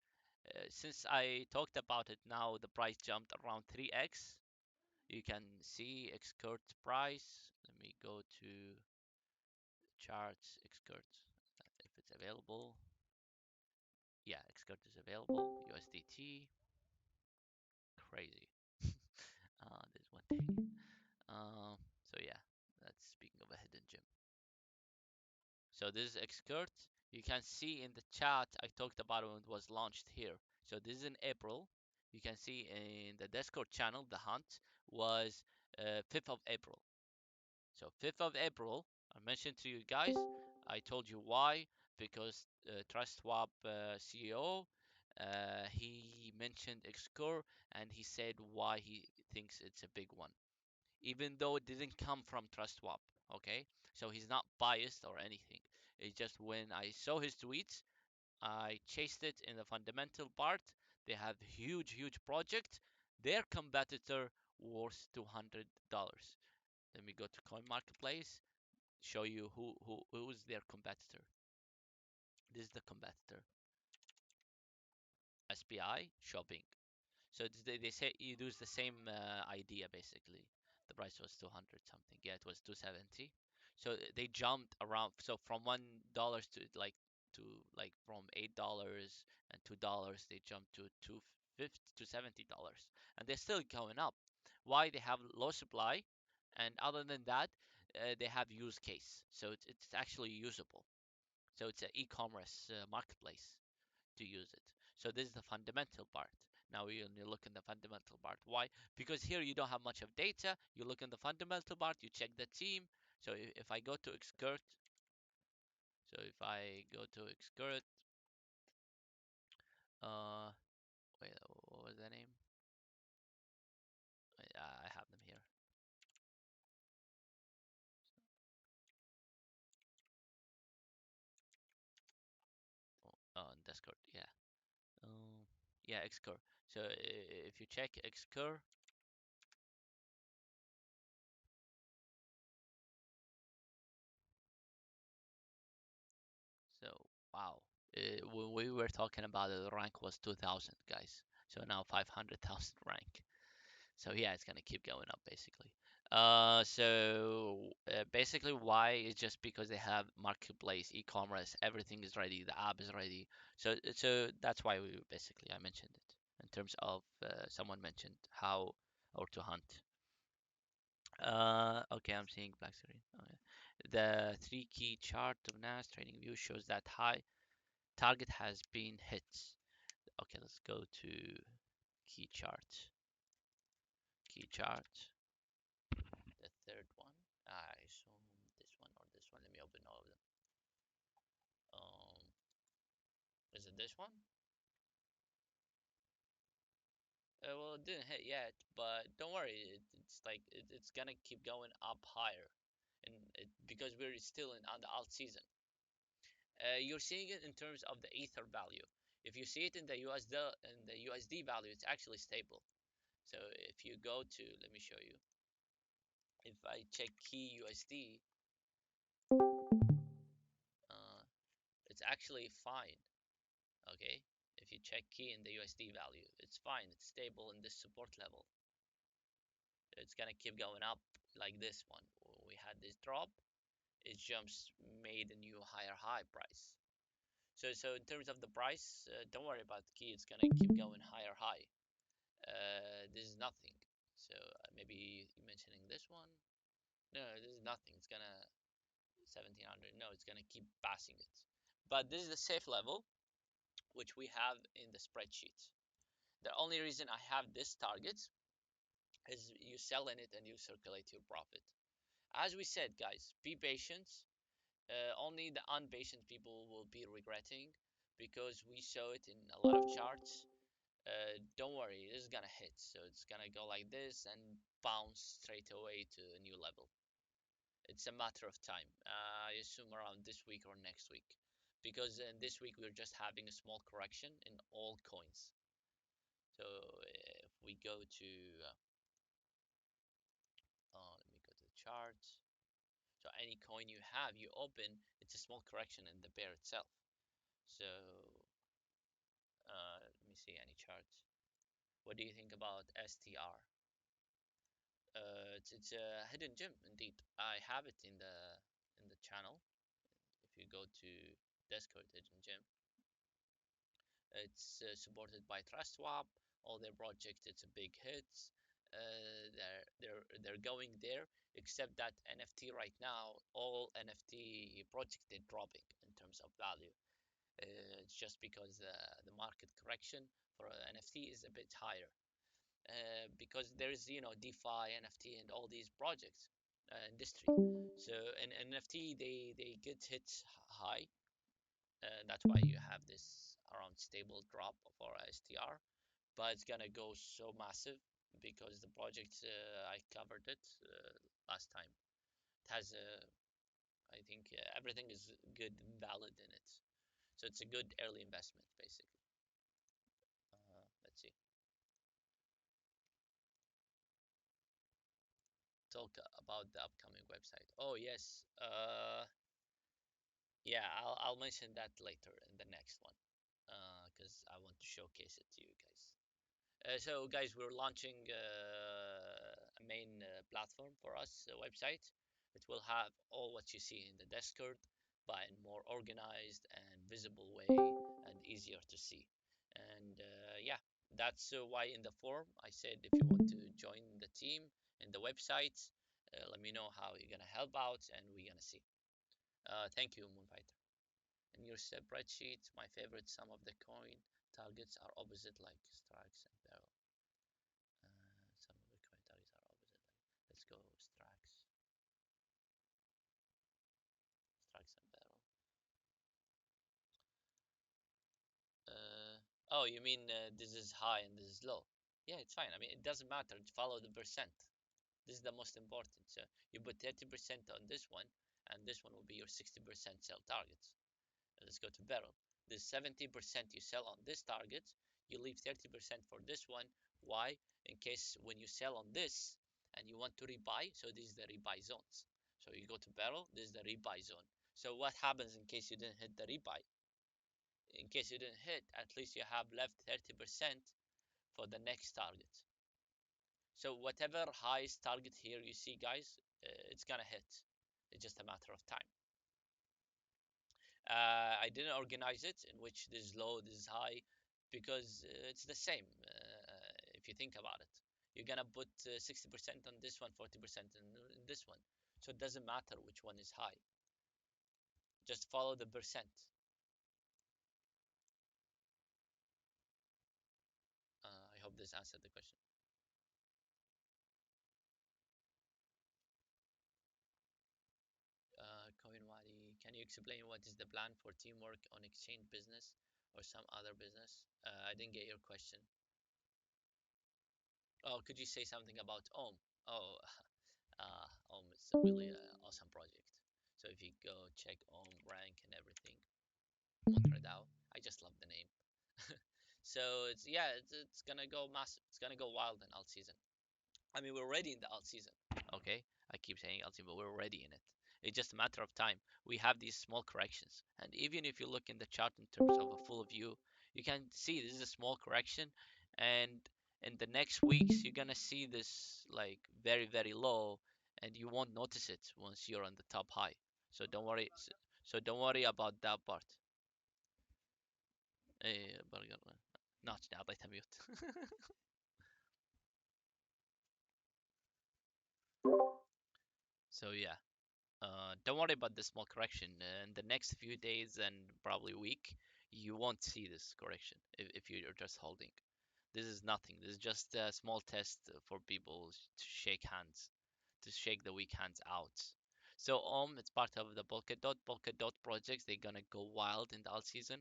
since I talked about it now, the price jumped around 3x. You can see Xcurt's price. Let me go to charts, Xcurt, if it's available. Yeah, Xcurt is available. USDT, crazy. There's one thing. So yeah, that's speaking of a hidden gem. So this is Xcurt. You can see in the chat I talked about when it was launched here. So this is in April. You can see in the Discord channel, the hunt was 5th of April. So 5th of April, I mentioned to you guys, I told you why, because TrustSwap CEO, he mentioned Xcur and he said why he thinks it's a big one, even though it didn't come from TrustSwap. Okay, so he's not biased or anything. It's just when I saw his tweets, I chased it in the fundamental part. They have huge, huge project. Their competitor worth $200. Let me go to Coin Marketplace, show you who's their competitor. This is the competitor. SPI shopping. So they say you use the same idea basically. The price was 200 something. Yeah, it was 270. So they jumped around. So from $1 to from $8 and $2, they jumped to 250 to $70, and they're still going up. Why? They have low supply, and other than that, they have use case. So it's actually usable. So it's an e-commerce marketplace to use it. So this is the fundamental part. Now you look in the fundamental part. Why? Because here you don't have much of data. You look in the fundamental part, you check the team. So if I go to Xcurt, so if I go to Xcurt, uh, wait, what was the name? I have them here. Oh, in Discord, yeah. Yeah, Xcur. So if you check Xcur, so wow. When we were talking about it, the rank was 2,000 guys. So now 500,000 rank. So yeah, it's gonna keep going up basically. Basically, why is just because they have marketplace, e-commerce, everything is ready, the app is ready. So that's why we basically I mentioned it in terms of someone mentioned how or to hunt. Okay, I'm seeing black screen. Okay. The three key chart of NAS TradingView shows that high target has been hit. Okay, let's go to Key chart. Key chart. The third one. I assume this one or this one. Let me open all of them. Um, is it this one? Well, it didn't hit yet, but don't worry. It's like it's gonna keep going up higher, and because we're still on the alt season. You're seeing it in terms of the ether value. If you see it in the USD value, it's actually stable. So if you go to, let me show you. If I check key USD, uh, it's actually fine. Okay, if you check key in the USD value, it's fine. It's stable in this support level. It's gonna keep going up like this one. We had this drop. It jumps, made a new higher high price. So in terms of the price, don't worry about the key. It's gonna keep going higher high. This is nothing. So maybe you mentioning this one. No, this is nothing. It's gonna 1700. No, it's gonna keep passing it. But this is the safe level, which we have in the spreadsheet. The only reason I have this target is you sell in it and you circulate your profit. As we said, guys, be patient. Only the unpatient people will be regretting because we show it in a lot of charts. Don't worry, this is gonna hit. So it's gonna go like this and bounce straight away to a new level. It's a matter of time. I assume around this week or next week, because in this week we're just having a small correction in all coins. So if we go to, let me go to the charts. So any coin you have, you open, it's a small correction in the bear itself. So let me see any charts. What do you think about STR? It's a hidden gem indeed. I have it in the channel. If you go to Discord hidden gem, it's supported by TrustSwap. All their projects, it's a big hit. They're going there, except that NFT right now, all NFT projects they're dropping in terms of value. It's just because the market correction for NFT is a bit higher. Because there's DeFi, NFT, and all these projects industry. So in NFT they get hit high. That's why you have this around stable drop for STR, but it's gonna go so massive because the project I covered it last time. It has I think everything is good and valid in it, so it's a good early investment basically. Let's see. Talk about the upcoming website. Oh yes, yeah, I'll mention that later in the next one, because I want to showcase it to you guys. So guys, we're launching a main platform for us, a website. It will have all what you see in the Discord, but in more organized and visible way and easier to see. And yeah, that's why in the form I said if you want to join the team in the website, let me know how you're gonna help out, and we're gonna see. Thank you, Moonfighter. In your spreadsheet, my favorite, some of the coin targets are opposite like strikes and barrel. Some of the coin targets are opposite. Like, let's go strikes, strikes and barrel. Oh, you mean this is high and this is low? Yeah, it's fine. I mean, it doesn't matter. Follow the percent. This is the most important. So you put 30% on this one, and this one will be your 60% sell targets. Let's go to barrel. This 70% you sell on this target, you leave 30% for this one. Why? In case when you sell on this and you want to rebuy, so this is the rebuy zones. So you go to barrel, this is the rebuy zone. So what happens in case you didn't hit the rebuy? In case you didn't hit, at least you have left 30% for the next target. So whatever highest target here you see, guys, it's gonna hit. It's just a matter of time. I didn't organize it in which this is low, this is high, because it's the same. If you think about it, you're gonna put 60% on this one, 40% in this one, so it doesn't matter which one is high. Just follow the percent. I hope hope this answered the question. Coinwadi, can you explain what is the plan for teamwork on exchange business or some other business? I didn't get your question. Oh, could you say something about Ohm? Oh, Ohm is a really awesome project. So if you go check Ohm rank and everything, Montredal, I just love the name. So it's yeah, it's gonna go massive. It's gonna go wild in alt season. I mean, we're already in the alt season. Okay, I keep saying alt season, but we're already in it. It's just a matter of time. We have these small corrections, and even if you look in the chart in terms of a full view, you can see this is a small correction, and in the next weeks you're gonna see this like very low, and you won't notice it once you're on the top high. So don't worry. So don't worry about that part. برجر ناتش اعطيتها ميوت. So yeah, don't worry about the small correction. In the next few days and probably week, you won't see this correction if you're just holding. This is nothing. This is just a small test for people to shake hands, to shake the weak hands out. So it's part of the Polkadot projects. They're gonna go wild in the alt season.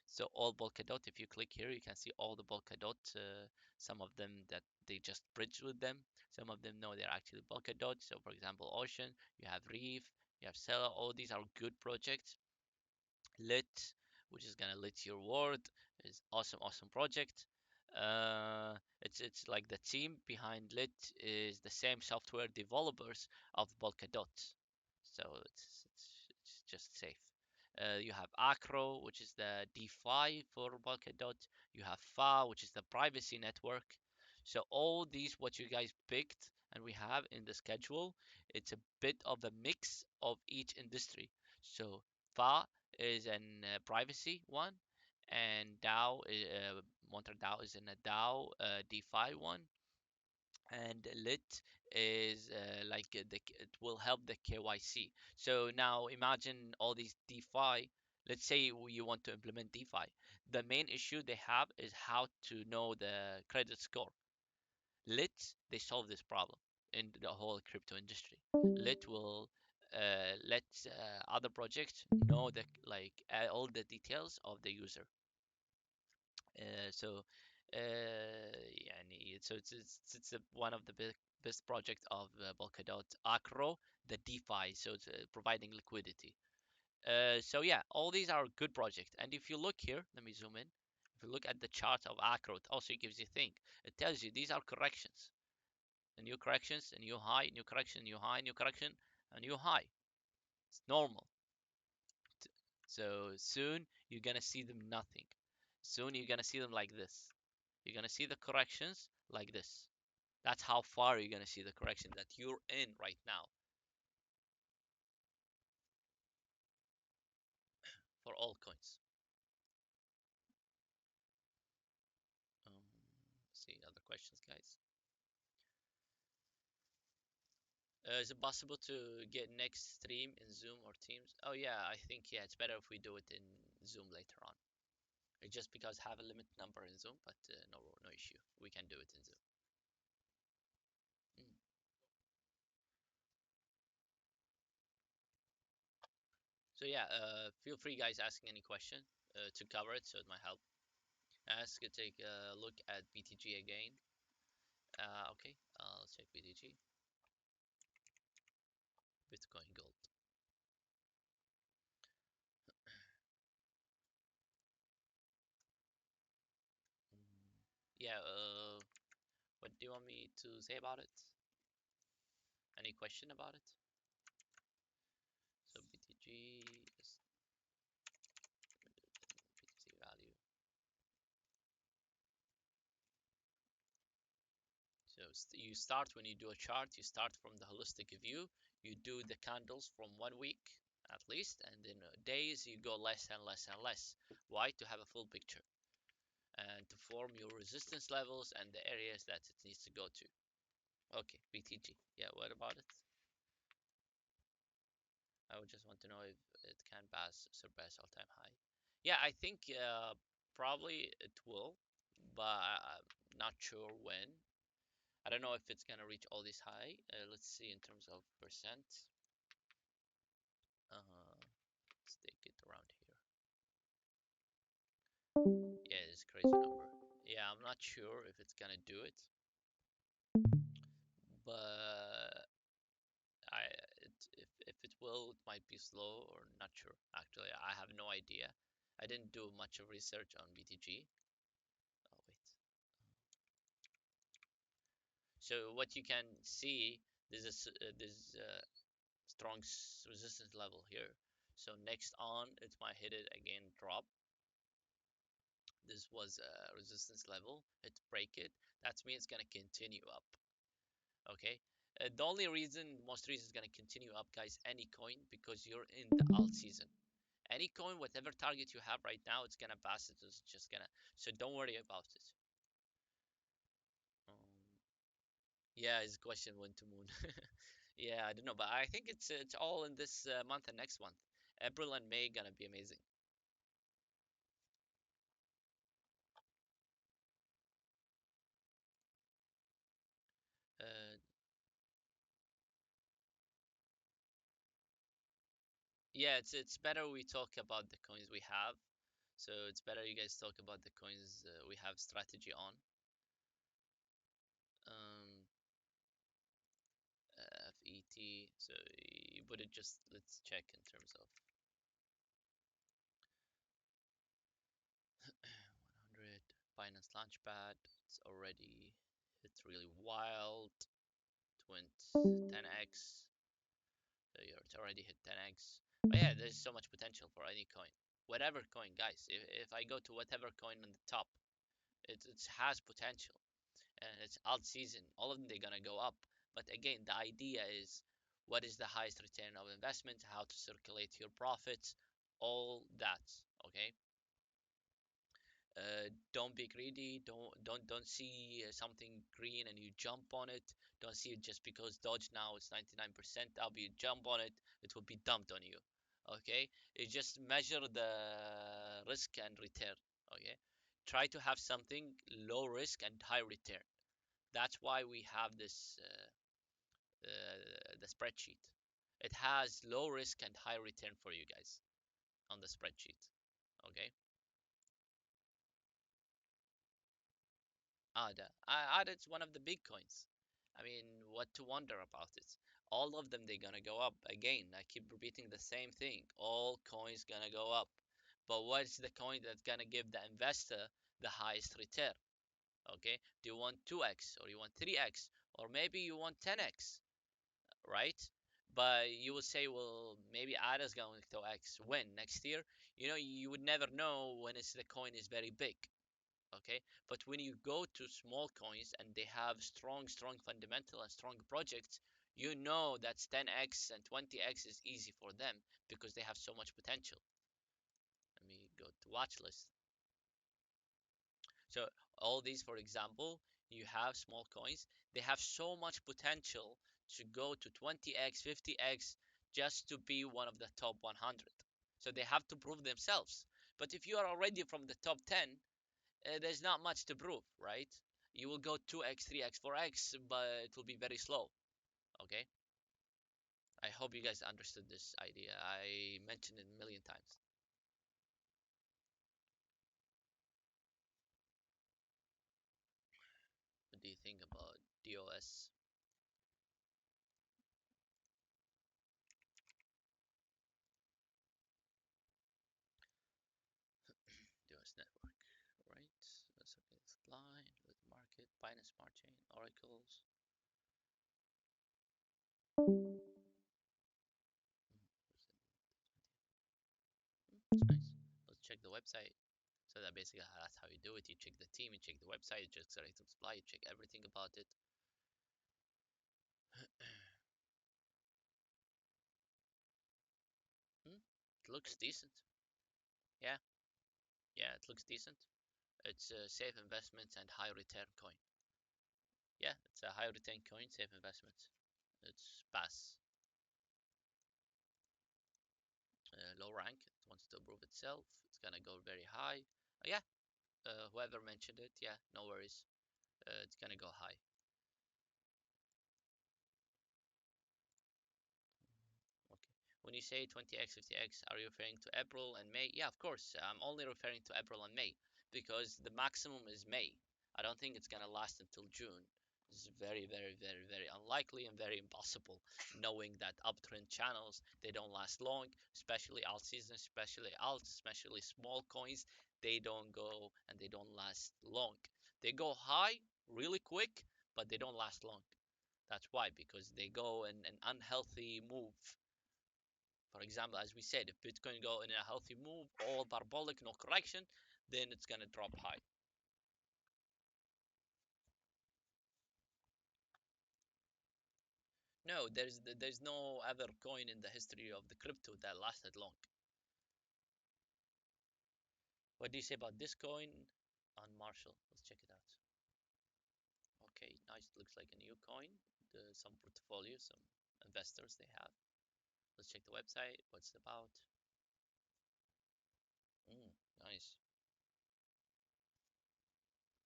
So all Polkadot, if you click here, you can see all the Polkadot. Some of them that they just bridge with them. Some of them know they're actually Polkadot. So for example, Ocean, you have Reef, you have Seller. All these are good projects. Lit, which is gonna lit your world, is awesome project. It's like the team behind Lit is the same software developers of Polkadot, so it's just safe. You have Acro, which is the DeFi for Polkadot. You have Fa, which is the privacy network. So all these, what you guys picked, and we have in the schedule, it's a bit of a mix of each industry. So Fa is an privacy one, and DAO, MonterDAO is in a DAO DeFi one, and Lit is it will help the KYC. So now imagine all these DeFi. Let's say you want to implement DeFi. The main issue they have is how to know the credit score. Lit, they solve this problem in the whole crypto industry. Lit will let other projects know the all the details of the user. So يعني, so it's one of the best project of Polkadot Acro, the DeFi, so it's providing liquidity. So yeah, all these are good projects. And if you look here, let me zoom in. If you look at the chart of Acro, it also gives you think. It tells you these are corrections. A new corrections, a new high, new correction, new high, new correction, a new high. It's normal. So soon you're gonna see them nothing. Soon you're gonna see them like this. You're gonna see the corrections like this. That's how far you're gonna see the correction that you're in right now for all coins. See other questions, guys. Is it possible to get next stream in Zoom or Teams? Oh yeah, I think yeah, it's better if we do it in Zoom later on. It's just because I have a limit number in Zoom, but no issue. We can do it in Zoom. Mm. So yeah, feel free guys asking any question to cover it, so it might help. Take a look at BTG again. Okay, let's check BTG, Bitcoin Gold. Yeah, what do you want me to say about it? Any question about it? So BTG is BTC value. So you start when you do a chart, you start from the holistic view. You do the candles from 1 week at least, and then days you go less and less and less. Why? To have a full picture and to form your resistance levels and the areas that it needs to go to. Okay, BTG. Yeah, what about it? I would just want to know if it can surpass all-time high. Yeah, I think probably it will, but Not sure when. I don't know if it's gonna reach all this high. Let's see in terms of percent. Let's take it around here. Yeah, it's a crazy number. Yeah, I'm not sure if it's gonna do it, but I if it will, it might be slow or not sure. Actually, I have no idea. I didn't do much of research on BTG. Oh wait. So what you can see, there's a strong resistance level here. So next on, it might hit it again, drop. This was a resistance level. It break it. That means it's gonna continue up. Okay. The only reason, most reason, is gonna continue up, guys. Any coin, because you're in the alt season. Any coin, whatever target you have right now, it's gonna pass it. It's just gonna. So don't worry about it. Um, yeah, his question went to moon. Yeah, I don't know, but I think it's all in this month and next month. April and May gonna be amazing. Uh, yeah, it's better we talk about the coins we have. So it's better you guys talk about the coins we have strategy on. Um, FET. So you put it just. Let's check in terms of 100 Binance Launchpad. It's already hit really wild. 10x. So it's already hit 10x. But yeah, there's so much potential for any coin. Whatever coin, guys. If I go to whatever coin on the top, it has potential. And it's alt season. All of them, they're gonna go up. But again, the idea is what is the highest return of investment, how to circulate your profits, all that. Okay. Don't be greedy. Don't see something green and you jump on it. Don't see it just because Dodge now is 99% up. You jump on it, it will be dumped on you. Okay, you just measure the risk and return. Okay, try to have something low risk and high return. That's why we have this the spreadsheet. It has low risk and high return for you guys on the spreadsheet. Okay. ADA. ADA is one of the big coins. I mean, what to wonder about it? All of them, they're gonna go up. Again, I keep repeating the same thing. All coins gonna go up. But what's the coin that's gonna give the investor the highest return? Okay, do you want 2x or you want 3x or maybe you want 10x, right? But you will say, well, maybe ADA's going to X when next year. You know, you would never know when it's the coin is very big. Okay, but when you go to small coins and they have strong fundamental and strong projects, you know that 10x and 20x is easy for them because they have so much potential. Let me go to watch list. So all these, for example, you have small coins, they have so much potential to go to 20x 50x just to be one of the top 100. So they have to prove themselves. But if you are already from the top 10, there's not much to prove, right? You will go 2x, 3x, 4x, but it will be very slow. Okay? I hope you guys understood this idea. I mentioned it a million times. What do you think about DOS? DOS network, right? That's okay. It's line with market, Binance Smart Chain, oracles. It's nice. Let's check the website. So that basically that's how you do it. You check the team, you check the website, you check the supply, you check everything about it. It looks decent. Yeah, yeah, it looks decent. It's a safe investment and high return coin. Yeah, it's a high return coin, safe investment. It's pass. Low rank. It wants to prove itself. It's gonna go very high. Yeah, whoever mentioned it. Yeah, no worries. it's gonna go high. Okay. When you say 20x, 50x, are you referring to April and May? Yeah, of course. I'm only referring to April and May because the maximum is May. I don't think it's gonna last until June. It's very, very, very, very unlikely and very impossible, knowing that uptrend channels they don't last long, especially alt season, especially alts, especially small coins. They don't go and they don't last long. They go high really quick, but they don't last long. That's why, because they go in an unhealthy move. For example, as we said, if Bitcoin go in a healthy move, all parabolic, no correction, then it's gonna drop high. No, there's no other coin in the history of the crypto that lasted long. What do you say about this coin on Marshall? Let's check it out. Okay, nice. Looks like a new coin. Some portfolio, some investors they have. Let's check the website. What's it about? Nice.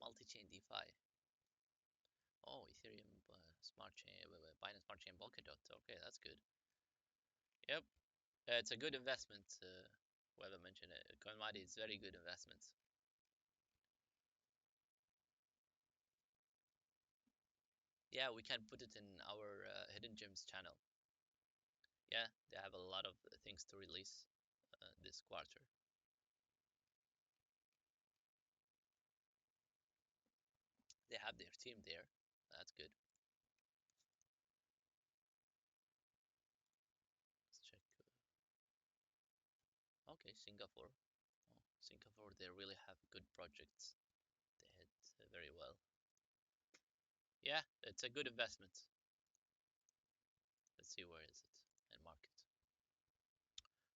Multi-chain DeFi. Oh, Ethereum Smart Chain, Binance Smart Chain Polkadot. Okay, that's good. Yep, it's a good investment. Whoever mentioned it, CoinMadi is very good investment. Yeah, we can put it in our Hidden Gems channel. Yeah, they have a lot of things to release this quarter. They have their team there. That's good. Let's check. Okay, Singapore. Oh, Singapore, they really have good projects. They hit very well. Yeah, it's a good investment. Let's see, where is it in market?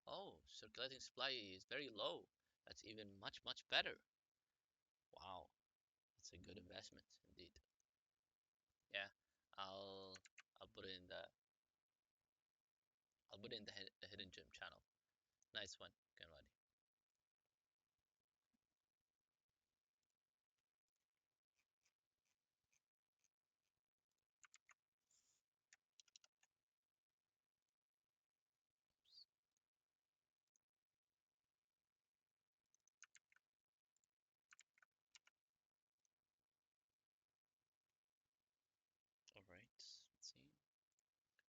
Oh, circulating supply is very low. That's even much better. Wow, that's a good investment indeed. Yeah, I'll I'll put it in the I'll put it in the Hidden Gem channel. Nice one, Kanwadi. All right, let's see.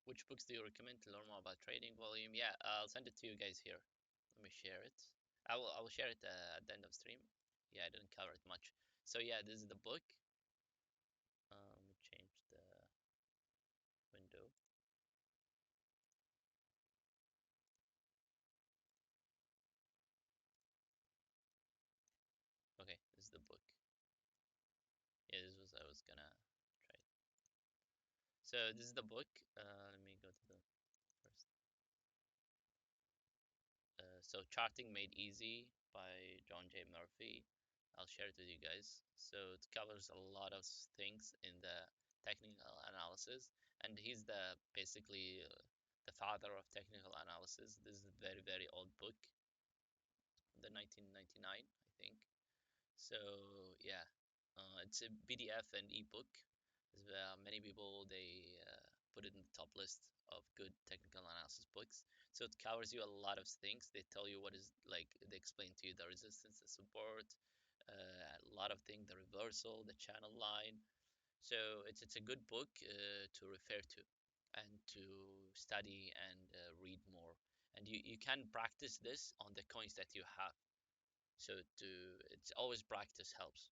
Which books do you recommend to learn more about trading volume? Yeah, I'll send it to you guys here. Let me share it. I will share it at the end of stream. Yeah, I didn't cover it much. So yeah, this is the book. Let me change the window. Okay, this is the book. Yeah, this was I was gonna try. So this is the book. Let me go to the first. So Charting Made Easy by John J. Murphy. I'll share it with you guys. So it covers a lot of things in the technical analysis, and he's the basically the father of technical analysis. This is a very old book, the 1999, I think. So yeah, it's a PDF and ebook. Many people they put it in the top list of good technical analysis books. So it covers you a lot of things. They tell you what is like. They explain to you the resistance, the support, a lot of things, the reversal, the channel line. So it's a good book to refer to and to study and read more. And you can practice this on the coins that you have. So to it's always practice helps.